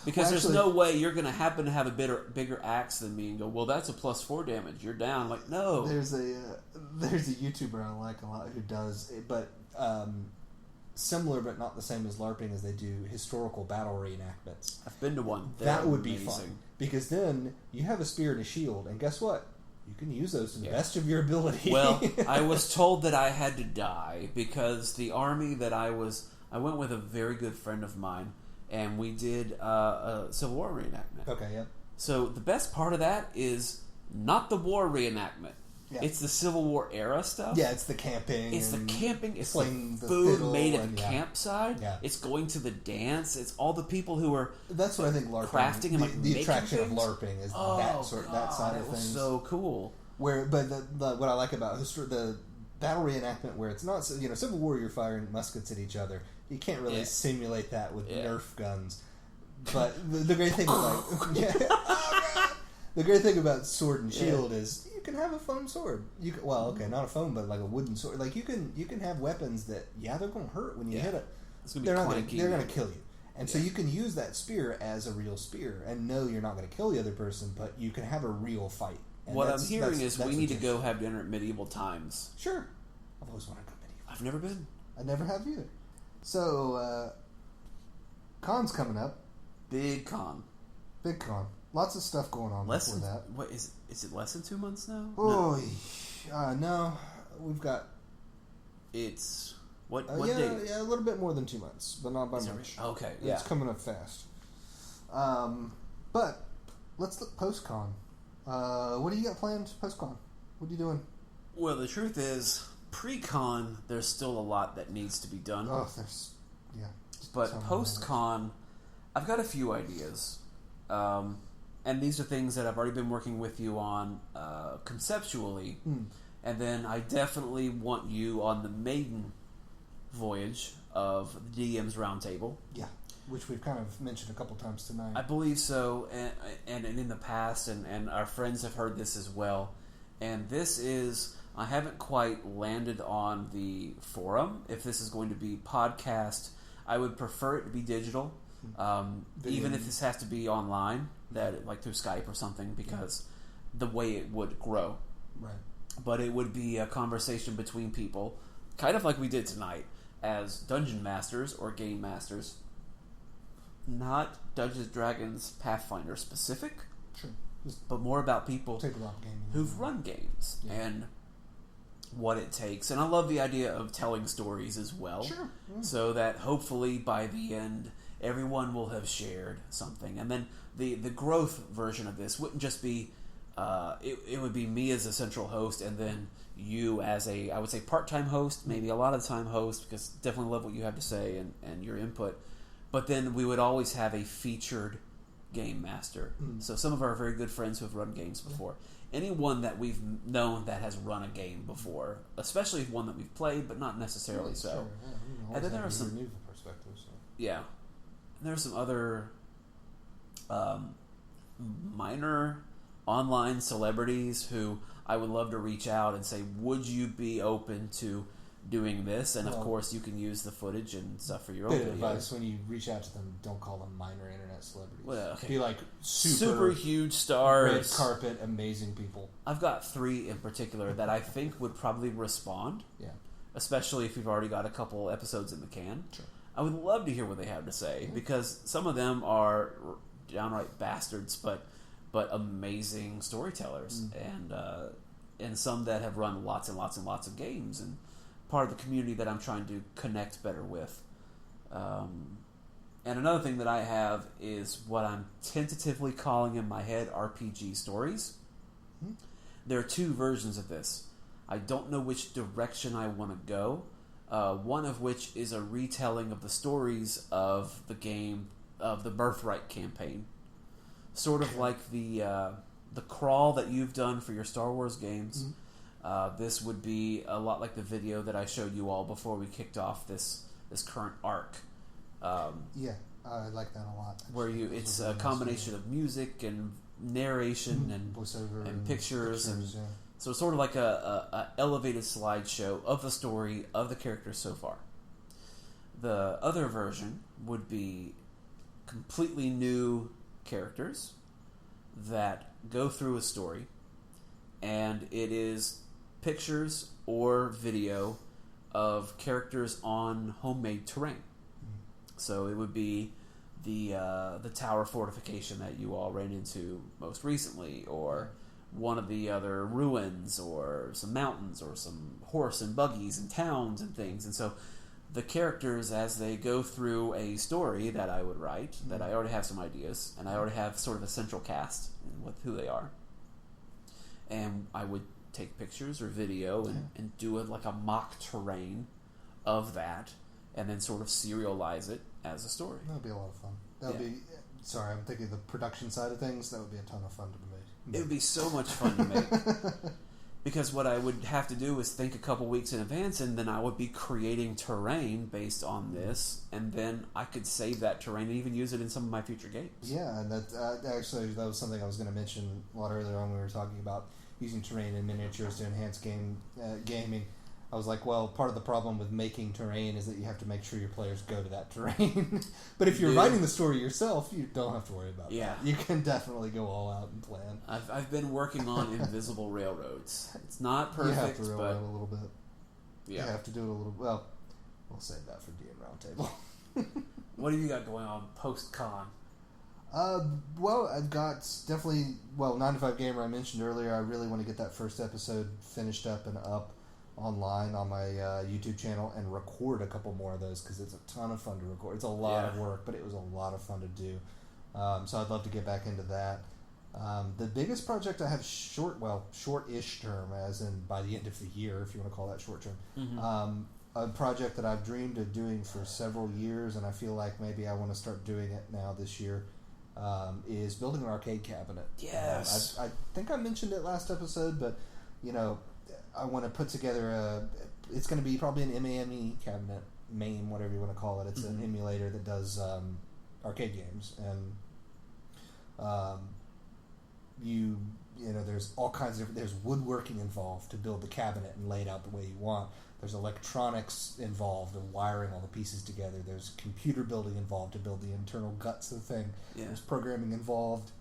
Because there's no way you're going to happen to have a bigger axe than me and go, well, that's a +4 damage. You're down. Like, no. There's a YouTuber I like a lot who does it, but similar but not the same as LARPing, as they do historical battle reenactments. I've been to one. That would be fun. Because then you have a spear and a shield, and guess what? You can use those to the best of your ability. Well, I was told that I had to die because the army that I went with a very good friend of mine, and we did a Civil War reenactment. Okay, yeah. So the best part of that is not the war reenactment. Yeah. It's the Civil War era stuff. Yeah, it's the camping. It's the camping. It's the the food made at campside. Yeah. It's going to the dance. It's all the people who are. That's what I think LARPing. Crafting and the attraction of LARPing is that side of things. So cool. What I like about the battle reenactment, where it's not Civil War, you're firing muskets at each other. You can't really simulate that with Nerf guns. But the great thing the great thing about Sword and Shield is you can have a foam sword. Not a foam, but like a wooden sword. Like you can have weapons that they're going to hurt when you hit it. They're going to kill you. And so you can use that spear as a real spear and know you're not going to kill the other person, but you can have a real fight. And what I'm hearing is we need to go have dinner at medieval times. Sure. I've always wanted to go medieval. I've never been. I never have either. So, con's coming up. Big con. Lots of stuff going on before that. What is it? Less than 2 months now? Oh, no. We've got. It's what date? Yeah, a little bit more than 2 months, but not by much. Okay, It's coming up fast. But let's look post-con. What do you got planned post-con? What are you doing? Well, the truth is, pre-con, there's still a lot that needs to be done. Oh, But post-con, I've got a few ideas. And these are things that I've already been working with you on conceptually. And then I definitely want you on the maiden voyage of the DM's Roundtable. Yeah, which we've kind of mentioned a couple times tonight. I believe so, and in the past, and our friends have heard this as well. And this is, I haven't quite landed on the forum. If this is going to be podcast, I would prefer it to be digital. Even if this has to be online, like through Skype or something, because the way it would grow. Right. But it would be a conversation between people, kind of like we did tonight, as dungeon masters or game masters. Not Dungeons & Dragons Pathfinder specific, sure, but more about people who've run games and what it takes. And I love the idea of telling stories as well. Sure. Yeah. So that hopefully by the end, everyone will have shared something. And then the growth version of this wouldn't just be, it would be me as a central host and then you as I would say part-time host, maybe a lot of the time host, because definitely love what you have to say and your input. But then we would always have a featured game master. So some of our very good friends who have run games before. Anyone that we've known that has run a game before, especially one that we've played, but not necessarily so. Sure. Yeah, and then there are some perspectives. So. Yeah, there are some other minor online celebrities who I would love to reach out and say, would you be open to doing this? And of course you can use the footage and stuff for your own videos. Advice: when you reach out to them, don't call them minor internet celebrities. Well, okay. Be like super huge stars, red carpet, amazing people. I've got 3 in particular that I think would probably respond. Yeah, especially if you've already got a couple episodes in the can. Sure. I would love to hear what they have to say because some of them are downright bastards, but amazing storytellers, and some that have run lots and lots and lots of games and part of the community that I'm trying to connect better with. And another thing that I have is what I'm tentatively calling in my head RPG stories. There are 2 versions of this. I don't know which direction I want to go. One of which is a retelling of the stories of the game, of the Birthright campaign. Sort of like the crawl that you've done for your Star Wars games. This would be a lot like the video that I showed you all before we kicked off this current arc. I like that a lot. Where it's a combination of music and narration and voiceover and pictures so it's sort of like a elevated slideshow of the story of the characters so far. The other version would be completely new characters that go through a story, and it is pictures or video of characters on homemade terrain. So it would be the tower fortification that you all ran into most recently, or one of the other ruins, or some mountains, or some horse and buggies and towns and things. And so the characters, as they go through a story that I would write, that I already have some ideas, and I already have sort of a central cast with who they are. and I would take pictures or video and do it like a mock terrain of that, and then sort of serialize it as a story. That would be a lot of fun. That would be. Sorry, I'm thinking the production side of things. That would be a ton of fun to make. It would be so much fun to make. Because what I would have to do is think a couple weeks in advance, and then I would be creating terrain based on this, and then I could save that terrain and even use it in some of my future games. Yeah, and that actually that was something I was going to mention a lot earlier on when we were talking about using terrain and miniatures to enhance gaming. I was like, well, part of the problem with making terrain is that you have to make sure your players go to that terrain. But if you're writing the story yourself, you don't have to worry about that. You can definitely go all out and plan. I've been working on invisible railroads. It's not perfect, you have to reel but it a little bit. You have to do it a little. Well, we'll save that for DM Roundtable. What do you got going on post-con? Well, I've got definitely 9 to 5 Gamer I mentioned earlier. I really want to get that first episode finished up and up online on my YouTube channel and record a couple more of those because it's a ton of fun to record. It's a lot of work, but it was a lot of fun to do. So I'd love to get back into that. The biggest project I have short-ish term, as in by the end of the year, if you want to call that short term. Mm-hmm. A project that I've dreamed of doing for several years, and I feel like maybe I want to start doing it now this year, is building an arcade cabinet. Yes. I think I mentioned it last episode, but I want to put together it's going to be probably an MAME cabinet, MAME, whatever you want to call it. It's an emulator that does arcade games, and there's all kinds of there's woodworking involved to build the cabinet and lay it out the way you want. There's electronics involved and wiring all the pieces together. There's computer building involved to build the internal guts of the thing. There's programming involved.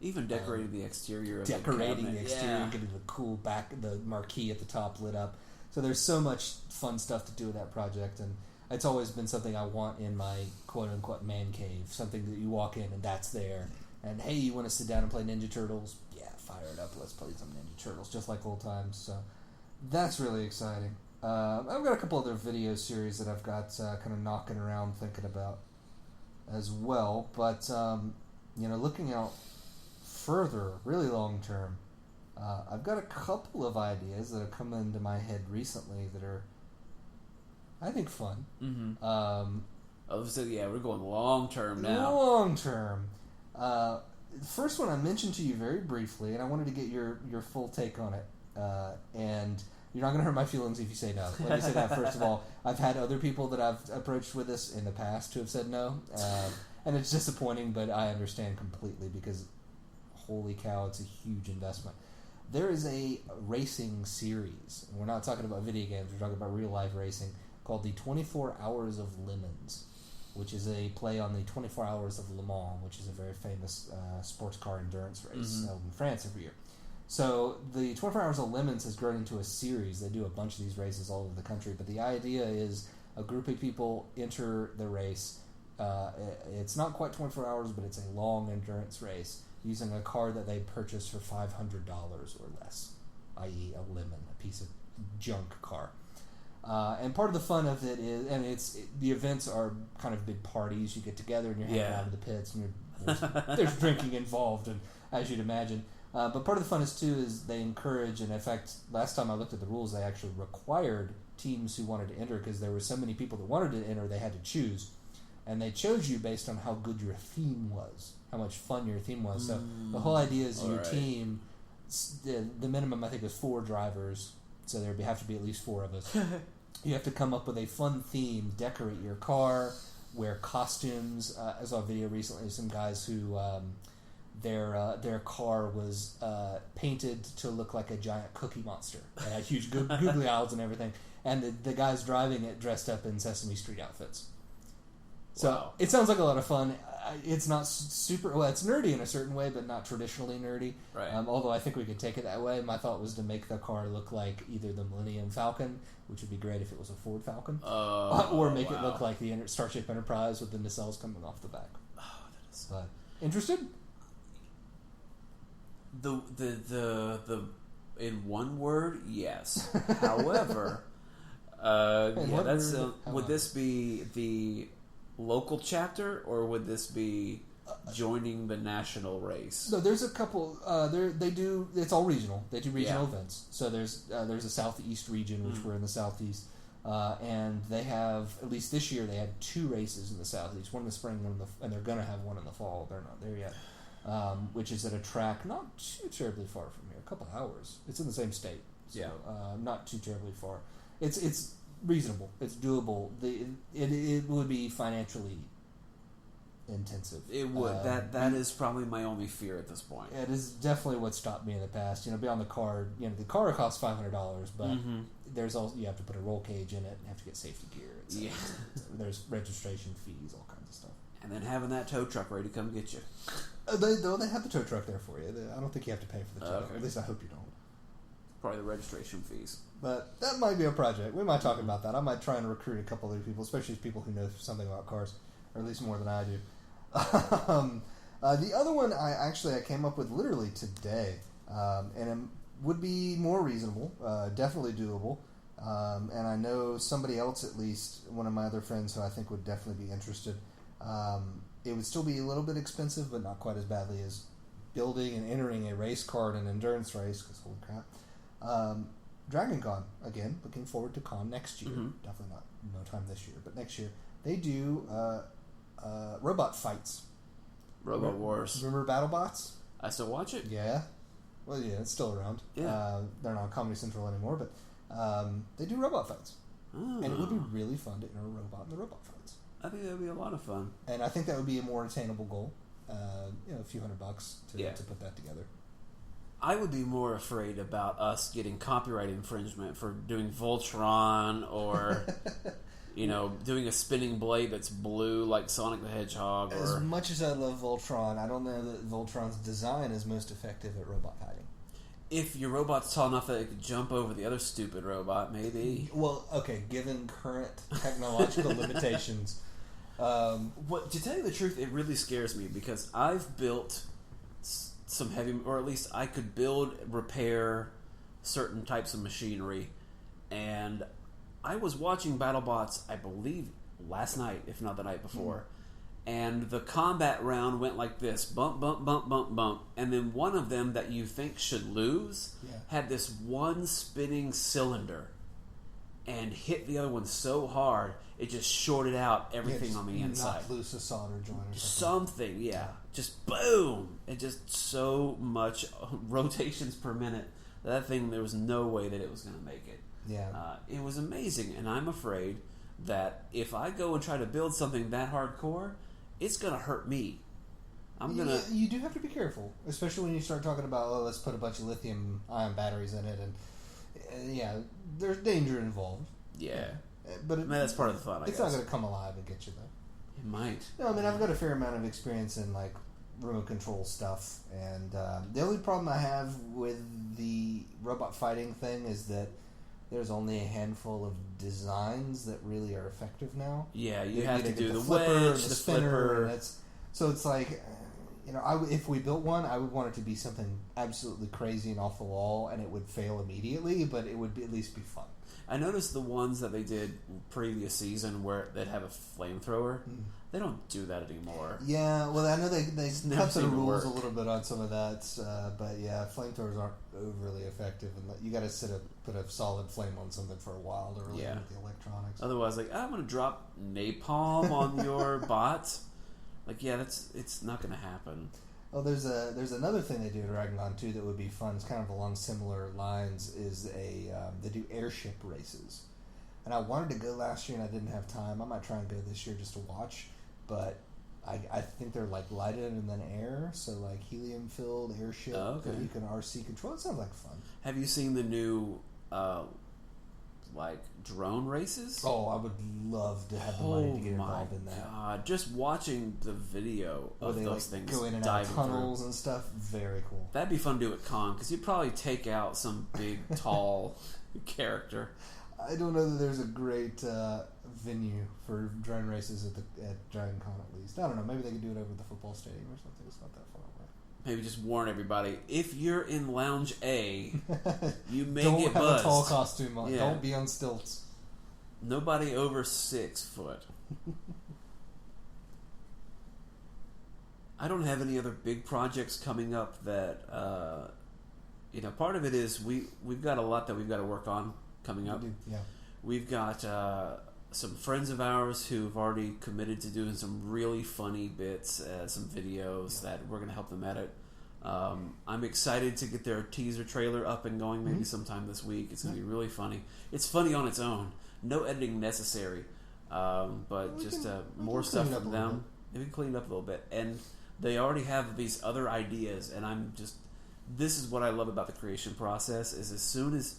Even decorating the exterior of decorating the exterior, getting the cool back, the marquee at the top lit up. So there's so much fun stuff to do with that project, and it's always been something I want in my quote-unquote man cave, something that you walk in and that's there. And hey, you want to sit down and play Ninja Turtles? Yeah, fire it up. Let's play some Ninja Turtles, just like old times. So that's really exciting. I've got a couple other video series that I've got kind of knocking around thinking about as well. But, looking out further, really long term, I've got a couple of ideas that have come into my head recently that are, I think, fun. Mm-hmm. So we're going long term now. Long term. The first one I mentioned to you very briefly, and I wanted to get your full take on it. And you're not going to hurt my feelings if you say no. Let me say that first of all. I've had other people that I've approached with this in the past who have said no, and it's disappointing, but I understand completely because, holy cow, it's a huge investment. There is a racing series, and we're not talking about video games, we're talking about real-life racing, called the 24 Hours of Lemons, which is a play on the 24 Hours of Le Mans, which is a very famous sports car endurance race held in France every year. So the 24 Hours of Lemons has grown into a series. They do a bunch of these races all over the country, but the idea is a group of people enter the race. It's not quite 24 hours, but it's a long endurance race using a car that they purchased for $500 or less, i.e. a lemon, a piece of junk car. And part of the fun of it is, and the events are kind of big parties. You get together and you're hanging out in the pits, and there's drinking involved, and as you'd imagine. But part of the fun is they encourage, and in fact, last time I looked at the rules, they actually required teams who wanted to enter, because there were so many people that wanted to enter, they had to choose. And they chose you based on how good your theme was, how much fun your theme was. So the whole idea is your team, the minimum I think is 4 drivers, so there have to be at least 4 of us. You have to come up with a fun theme, decorate your car, wear costumes. I saw a video recently of some guys who their car was painted to look like a giant cookie monster. It had huge googly eyes and everything. And the guys driving it dressed up in Sesame Street outfits. So it sounds like a lot of fun. It's not super... Well, it's nerdy in a certain way, but not traditionally nerdy. Right. Although I think we could take it that way. My thought was to make the car look like either the Millennium Falcon, which would be great if it was a Ford Falcon, or make it look like the Starship Enterprise with the nacelles coming off the back. Oh, that is... But, interested? The in one word, yes. However, would this be the local chapter, or would this be joining the national race? No, there's a couple. They do. It's all regional. They do regional Yeah. events. So there's a southeast region, which we're in the southeast, and they have, at least this year, they had 2 races in the southeast. One in the spring, one in the, and they're going to have one in the fall. They're not there yet. Which is at a track not too terribly far from here, a couple hours. It's in the same state, so not too terribly far. It's reasonable. It's doable. It would be financially intensive. It would. That is probably my only fear at this point. It is definitely what stopped me in the past. Be on the card. The car costs $500, but there's also, you have to put a roll cage in it and have to get safety gear. Yeah. There's registration fees, all kinds of stuff. And then having that tow truck ready to come get you. They have the tow truck there for you. I don't think you have to pay for the tow. Okay. At least I hope you don't. Probably the registration fees. But that might be a project. We might talk about that. I might try and recruit a couple other people, especially people who know something about cars, or at least more than I do. The other one I came up with literally today, and it would be more reasonable, definitely doable. And I know somebody else, at least one of my other friends, who I think would definitely be interested. It would still be a little bit expensive, but not quite as badly as building and entering a race car in an endurance race, because holy crap. Dragon Con, again, looking forward to Con next year. Definitely no time this year, but next year. They do robot fights. Robot Wars. Remember BattleBots? I still watch it? Yeah. Well, yeah, it's still around. Yeah. They're not on Comedy Central anymore, but they do robot fights. And it would be really fun to enter a robot in the robot fights. I think that would be a lot of fun. And I think that would be a more attainable goal. A few $100 to put that together. I would be more afraid about us getting copyright infringement for doing Voltron or, doing a spinning blade that's blue like Sonic the Hedgehog. As much as I love Voltron, I don't know that Voltron's design is most effective at robot fighting. If your robot's tall enough that it could jump over the other stupid robot, maybe. Well, okay, given current technological limitations. To tell you the truth, it really scares me because I've built some heavy, or at least I could build, repair certain types of machinery, and I was watching BattleBots, I believe, last night, if not the night before, and the combat round went like this, bump, bump, bump, bump, bump, and then one of them that you think should lose had this one spinning cylinder and hit the other one so hard it just shorted out everything on the inside. Knocked loose a solder joint or something. Just boom! And just so much rotations per minute. That thing, there was no way that it was going to make it. It was amazing, and I'm afraid that if I go and try to build something that hardcore, it's going to hurt me. You do have to be careful, especially when you start talking about, let's put a bunch of lithium-ion batteries in it, and there's danger involved. Yeah. But that's part of the fun, I guess. It's not going to come alive and get you, though. It might. No, I mean, I've got a fair amount of experience in, remote control stuff, and the only problem I have with the robot fighting thing is that there's only a handful of designs that really are effective now. Yeah, you have to do the flipper, wedge, the the spinner. flipper. So it's like, if we built one, I would want it to be something absolutely crazy and off the wall, and it would fail immediately, but it would at least be fun. I noticed the ones that they did previous season where they'd have a flamethrower. They don't do that anymore. Yeah, well, I know they cut the rules work. a little bit on some of that, but yeah, flamethrowers aren't overly effective, and you got to put a solid flame on something for a while to really with the electronics. Otherwise, I'm going to drop napalm on your bot. It's not going to happen. Oh, there's another thing they do at Dragon Con too that would be fun. It's kind of along similar lines. Is they do airship races, and I wanted to go last year and I didn't have time. I might try and go this year just to watch, but I think they're lighted and then air, so helium filled airship that you can RC control. It sounds like fun. Have you seen the new drone races? Oh, I would love to have the money to get involved in that. God, just watching the video of those things go in and out of tunnels and stuff, very cool. That'd be fun to do at con because you'd probably take out some big, tall character. I don't know that there's a great venue for drone races at Dragon Con, at least. I don't know. Maybe they could do it over the football stadium or something. It's not that far away. Maybe just warn everybody, if you're in Lounge A, you may don't get have buzzed. a tall costume on. Yeah. Don't be on stilts. Nobody over 6 foot. I don't have any other big projects coming up that, part of it is we've got a lot that we've got to work on coming up. Yeah. We've got some friends of ours who've already committed to doing some really funny bits, some videos that we're going to help them edit. I'm excited to get their teaser trailer up and going maybe sometime this week. It's going to be really funny. It's funny on its own. No editing necessary, but just more stuff from them. We can clean it up a little bit. And they already have these other ideas, and this is what I love about the creation process, is as soon as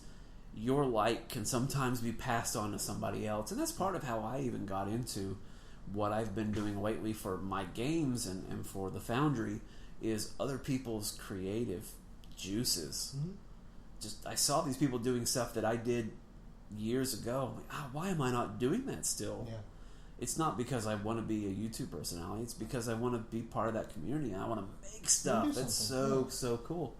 your light can sometimes be passed on to somebody else. And that's part of how I even got into what I've been doing lately for my games and for the Foundry, is other people's creative juices. I saw these people doing stuff that I did years ago. Like, why am I not doing that still? Yeah. It's not because I want to be a YouTube personality. It's because I want to be part of that community and I want to make stuff. That's so cool.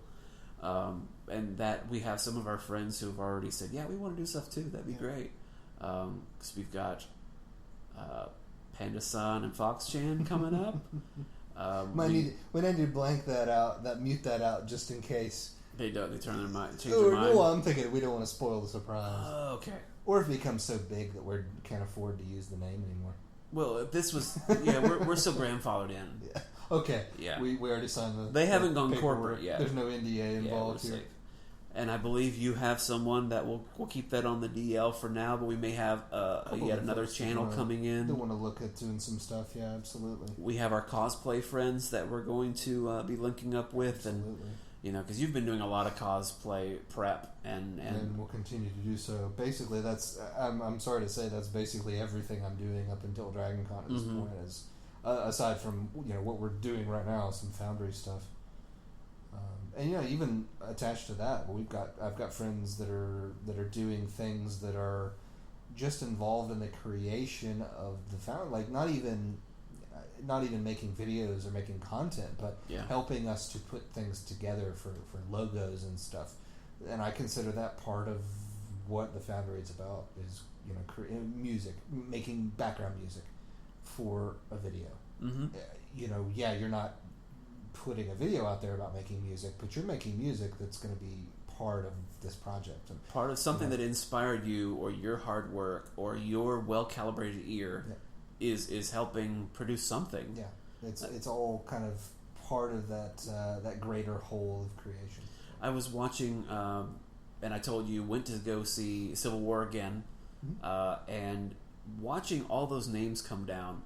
And that we have some of our friends who have already said, yeah, we want to do stuff too. That'd be great. Because we've got Panda Sun and Fox Chan coming up. We need to blank that out, mute that out just in case. They don't. They turn their mind. Change their mind. Well, I'm thinking we don't want to spoil the surprise. Okay. Or if it becomes so big that we can't afford to use the name anymore. Well, if this was, we're still grandfathered in. Yeah. Okay. Yeah. We already signed the. They haven't gone paperwork. corporate yet. There's no NDA involved here. Safe. And I believe you have someone that we'll keep that on the DL for now, but we may have yet another channel coming in. They want to look at doing some stuff. Yeah, absolutely. We have our cosplay friends that we're going to be linking up with, absolutely. And because you've been doing a lot of cosplay prep, and we'll continue to do so. Basically, that's I'm sorry to say that's basically everything I'm doing up until Dragon Con at this point. Is aside from what we're doing right now, some Foundry stuff. And even attached to that, I've got friends that are doing things that are just involved in the creation of the Foundry, like not even making videos or making content, but helping us to put things together for logos and stuff. And I consider that part of what the Foundry is about, is music, making background music for a video. You're not putting a video out there about making music, but you're making music that's going to be part of this project, and part of something that inspired you, or your hard work, or your well-calibrated ear is helping produce something. Yeah, it's all kind of part of that greater whole of creation. I was watching, and I told you, went to go see Civil War again, and watching all those names come down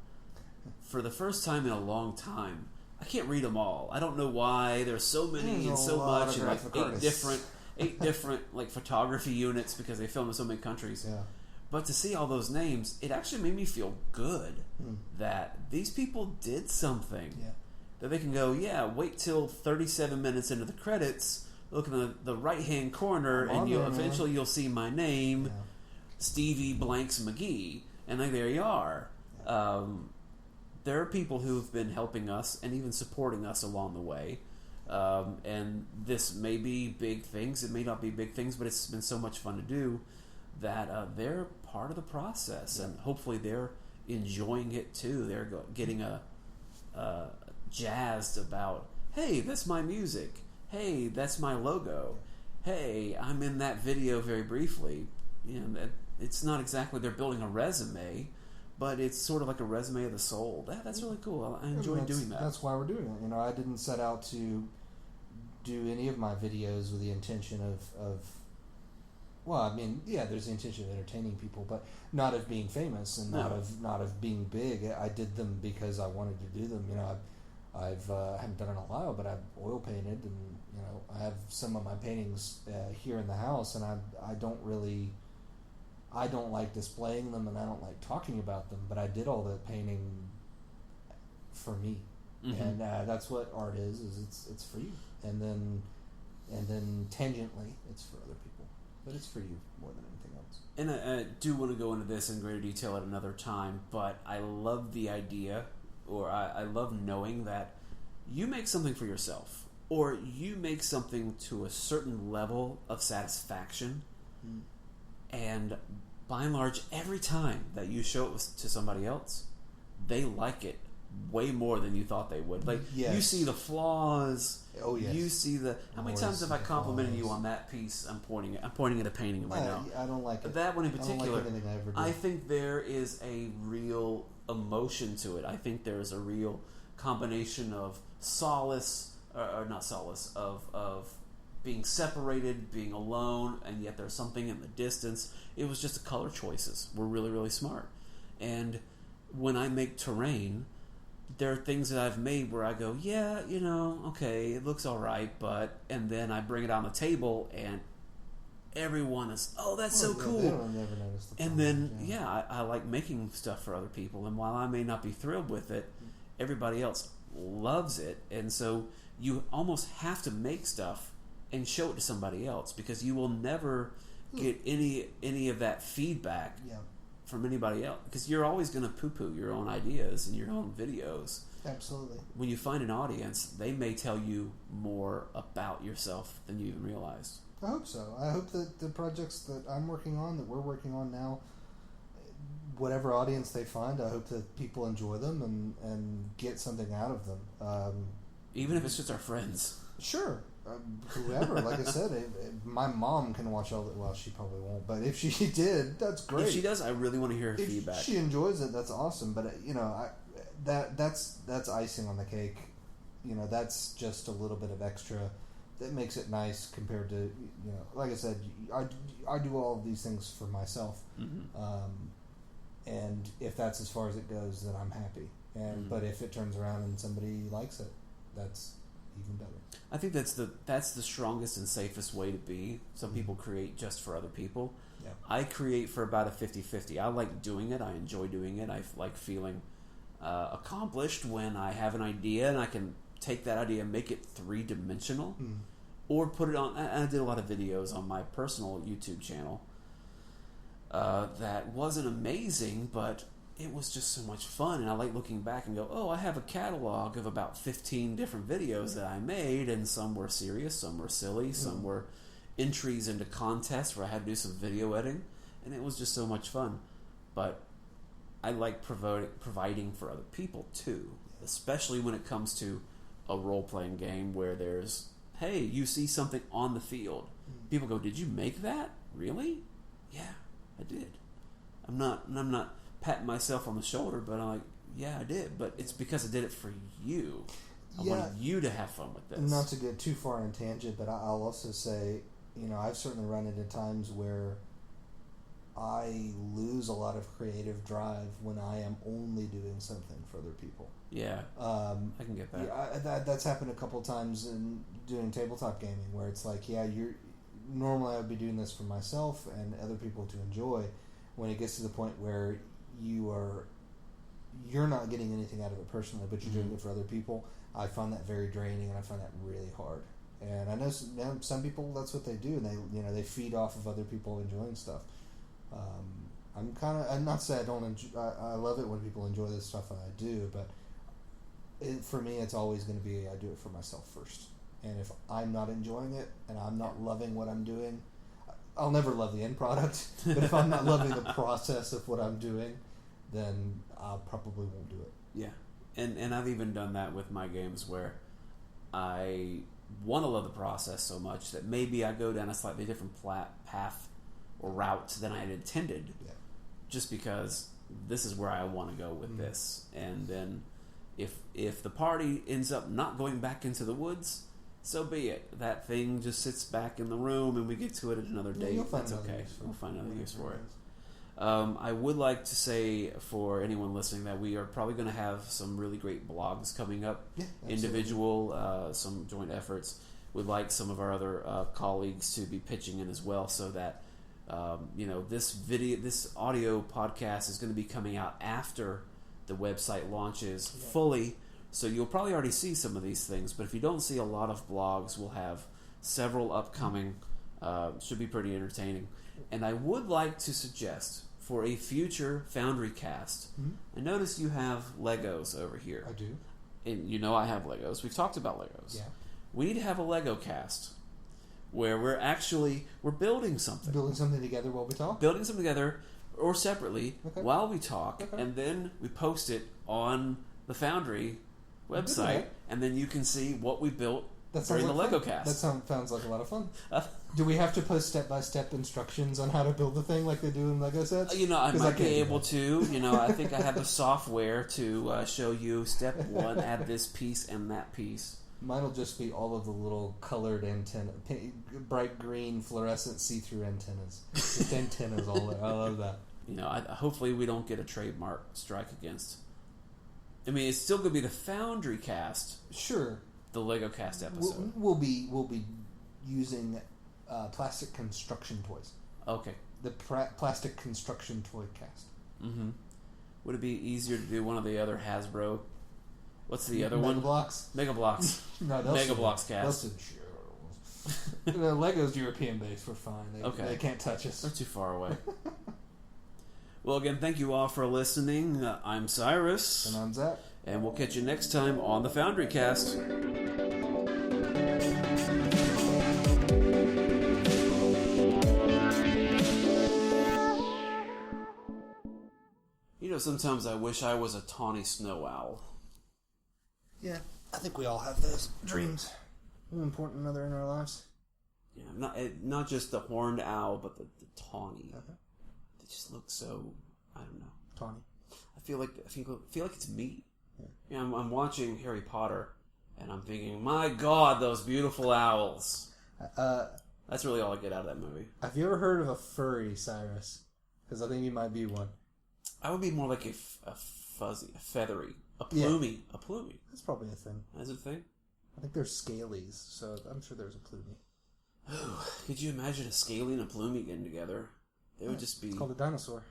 for the first time in a long time. I can't read them all. I don't know why. There's so many and so much, and like eight different like photography units, because they film in so many countries. Yeah. But to see all those names, it actually made me feel good that these people did something. Yeah. That they can go, wait till 37 minutes into the credits, look in the right-hand corner, and eventually you'll see my name, Stevie Blanks McGee, and there you are. Yeah. There are people who've been helping us and even supporting us along the way. And this may be big things. It may not be big things, but it's been so much fun to do that they're part of the process. And hopefully they're enjoying it too. They're getting jazzed about, hey, that's my music. Hey, that's my logo. Hey, I'm in that video very briefly. It's not exactly they're building a resume, but it's sort of like a resume of the soul. That's really cool. I enjoy doing that. That's why we're doing it. I didn't set out to do any of my videos with the intention of there's the intention of entertaining people, but not of being famous and not of being big. I did them because I wanted to do them. I haven't done it in a while, but I've oil painted, and I have some of my paintings here in the house, and I don't like displaying them, and I don't like talking about them, but I did all the painting for me. And that's what art is it's for you, and then tangentially it's for other people, but it's for you more than anything else. And I do want to go into this in greater detail at another time, but I love the idea, or I love knowing that you make something for yourself, or you make something to a certain level of satisfaction. And by and large, every time that you show it to somebody else, they like it way more than you thought they would. Like, Yes. you see the flaws. Oh, yes. You see the... How many Always times have I the complimented you flaws. on that piece? I'm pointing at a painting right now. I don't like But it. that one in I don't particular, like anything I ever do. I think there is a real emotion to it. I think there's a real combination of solace, or not solace, of being separated, being alone, and yet there's something in the distance. It was just the color choices were really, really smart. And when I make terrain, there are things that I've made where I go, yeah, okay, it looks all right, but... And then I bring it on the table, and everyone is, oh, that's so cool. They don't never notice the And problem, then, I like making stuff for other people. And while I may not be thrilled with it, everybody else loves it. And so you almost have to make stuff and show it to somebody else, because you will never get any of that feedback from anybody else, because you're always going to poo-poo your own ideas and your own videos. Absolutely. When you find an audience, they may tell you more about yourself than you even realized. I hope so. I hope that the projects that I'm working on, that we're working on now, whatever audience they find, I hope that people enjoy them and get something out of them. Even if it's just our friends. Sure. Whoever. Like I said, my mom can watch all that. Well, she probably won't, but if she did, that's great. If she does, I really want to hear her feedback. If she enjoys it, that's awesome. But that's icing on the cake. That's just a little bit of extra that makes it nice compared to, like I said, I do all of these things for myself. Mm-hmm. And if that's as far as it goes, then I'm happy. And but if it turns around and somebody likes it, that's even better. I think that's the strongest and safest way to be. Some people create just for other people. Yeah. I create for about a 50-50. I like doing it. I enjoy doing it. I like feeling accomplished when I have an idea and I can take that idea and make it three-dimensional, or put it on. I did a lot of videos on my personal YouTube channel that wasn't amazing, but it was just so much fun, and I like looking back and go, oh, I have a catalog of about 15 different videos that I made, and some were serious, some were silly, some were entries into contests where I had to do some video editing, and it was just so much fun. But I like providing for other people too, especially when it comes to a role-playing game where there's, hey, you see something on the field. People go, did you make that? Really? Yeah, I did. I'm not patting myself on the shoulder, but I'm like, yeah, I did. But it's because I did it for you. I wanted you to have fun with this. Not to get too far in tangent, but I'll also say, I've certainly run into times where I lose a lot of creative drive when I am only doing something for other people. Yeah, I can get that. Yeah, that's happened a couple times in doing tabletop gaming, where it's like, normally I would be doing this for myself and other people to enjoy. When it gets to the point where you're not getting anything out of it personally, but you're doing it for other people, I find that very draining, and I find that really hard. And I know some people, that's what they do, and they feed off of other people enjoying stuff. I'm not saying I don't enjoy. I love it when people enjoy this stuff, and I do. But for me, it's always going to be, I do it for myself first. And if I'm not enjoying it and I'm not loving what I'm doing, I'll never love the end product. But if I'm not loving the process of what I'm doing, then I probably won't do it. Yeah, and I've even done that with my games where I want to love the process so much that maybe I go down a slightly different path or route than I had intended, just because this is where I want to go with this. And then if the party ends up not going back into the woods, so be it. That thing just sits back in the room, and we get to it at another date. That's okay. We'll find another use for it. I would like to say for anyone listening that we are probably going to have some really great blogs coming up. Yeah, individual, some joint efforts. We'd like some of our other colleagues to be pitching in as well, so that this audio podcast is going to be coming out after the website launches fully. So you'll probably already see some of these things, but if you don't see a lot of blogs, we'll have several upcoming. Should be pretty entertaining. And I would like to suggest for a future FoundryCast, I notice you have Legos over here. I do. And I have Legos. We've talked about Legos. Yeah. We need to have a Lego cast where we're building something. Building something together while we talk? Building something together or separately while we talk, and then we post it on the Foundry website, and then you can see what we built during the like Lego Cast. That sounds like a lot of fun. Do we have to post step-by-step instructions on how to build the thing like they do in Lego sets? I might be able to. I think I have the software to show you step 1, add this piece and that piece. Mine will just be all of the little colored antenna, bright green fluorescent see-through antennas. Just antennas all there. I love that. Hopefully we don't get a trademark strike against. I mean, it's still going to be the Foundry Cast. Sure. The Lego Cast episode. We'll be using plastic construction toys. Okay. The plastic construction toy cast. Mm-hmm. Would it be easier to do one of the other Hasbro? What's the other one? Mega Blocks. No, Mega Blocks Cast. Lego's European based. We're fine. They can't touch us. They're too far away. Well, again, thank you all for listening. I'm Cyrus. And I'm Zach. And we'll catch you next time on the FoundryCast. Sometimes I wish I was a tawny snow owl. Yeah, I think we all have those dreams. One important another in our lives. Yeah, not just the horned owl, but the tawny. Okay. They just look so, I don't know. Tawny. I feel like it's me. Yeah. I'm watching Harry Potter, and I'm thinking, my God, those beautiful owls. That's really all I get out of that movie. Have you ever heard of a furry, Cyrus? Because I think you might be one. I would be more like a fuzzy, a feathery, a plumie. Yeah. A plumie. That's probably a thing. That's a thing? I think there's scalies, so I'm sure there's a plumie. Could you imagine a scaly and a plumie getting together? They would just be... It's called a dinosaur.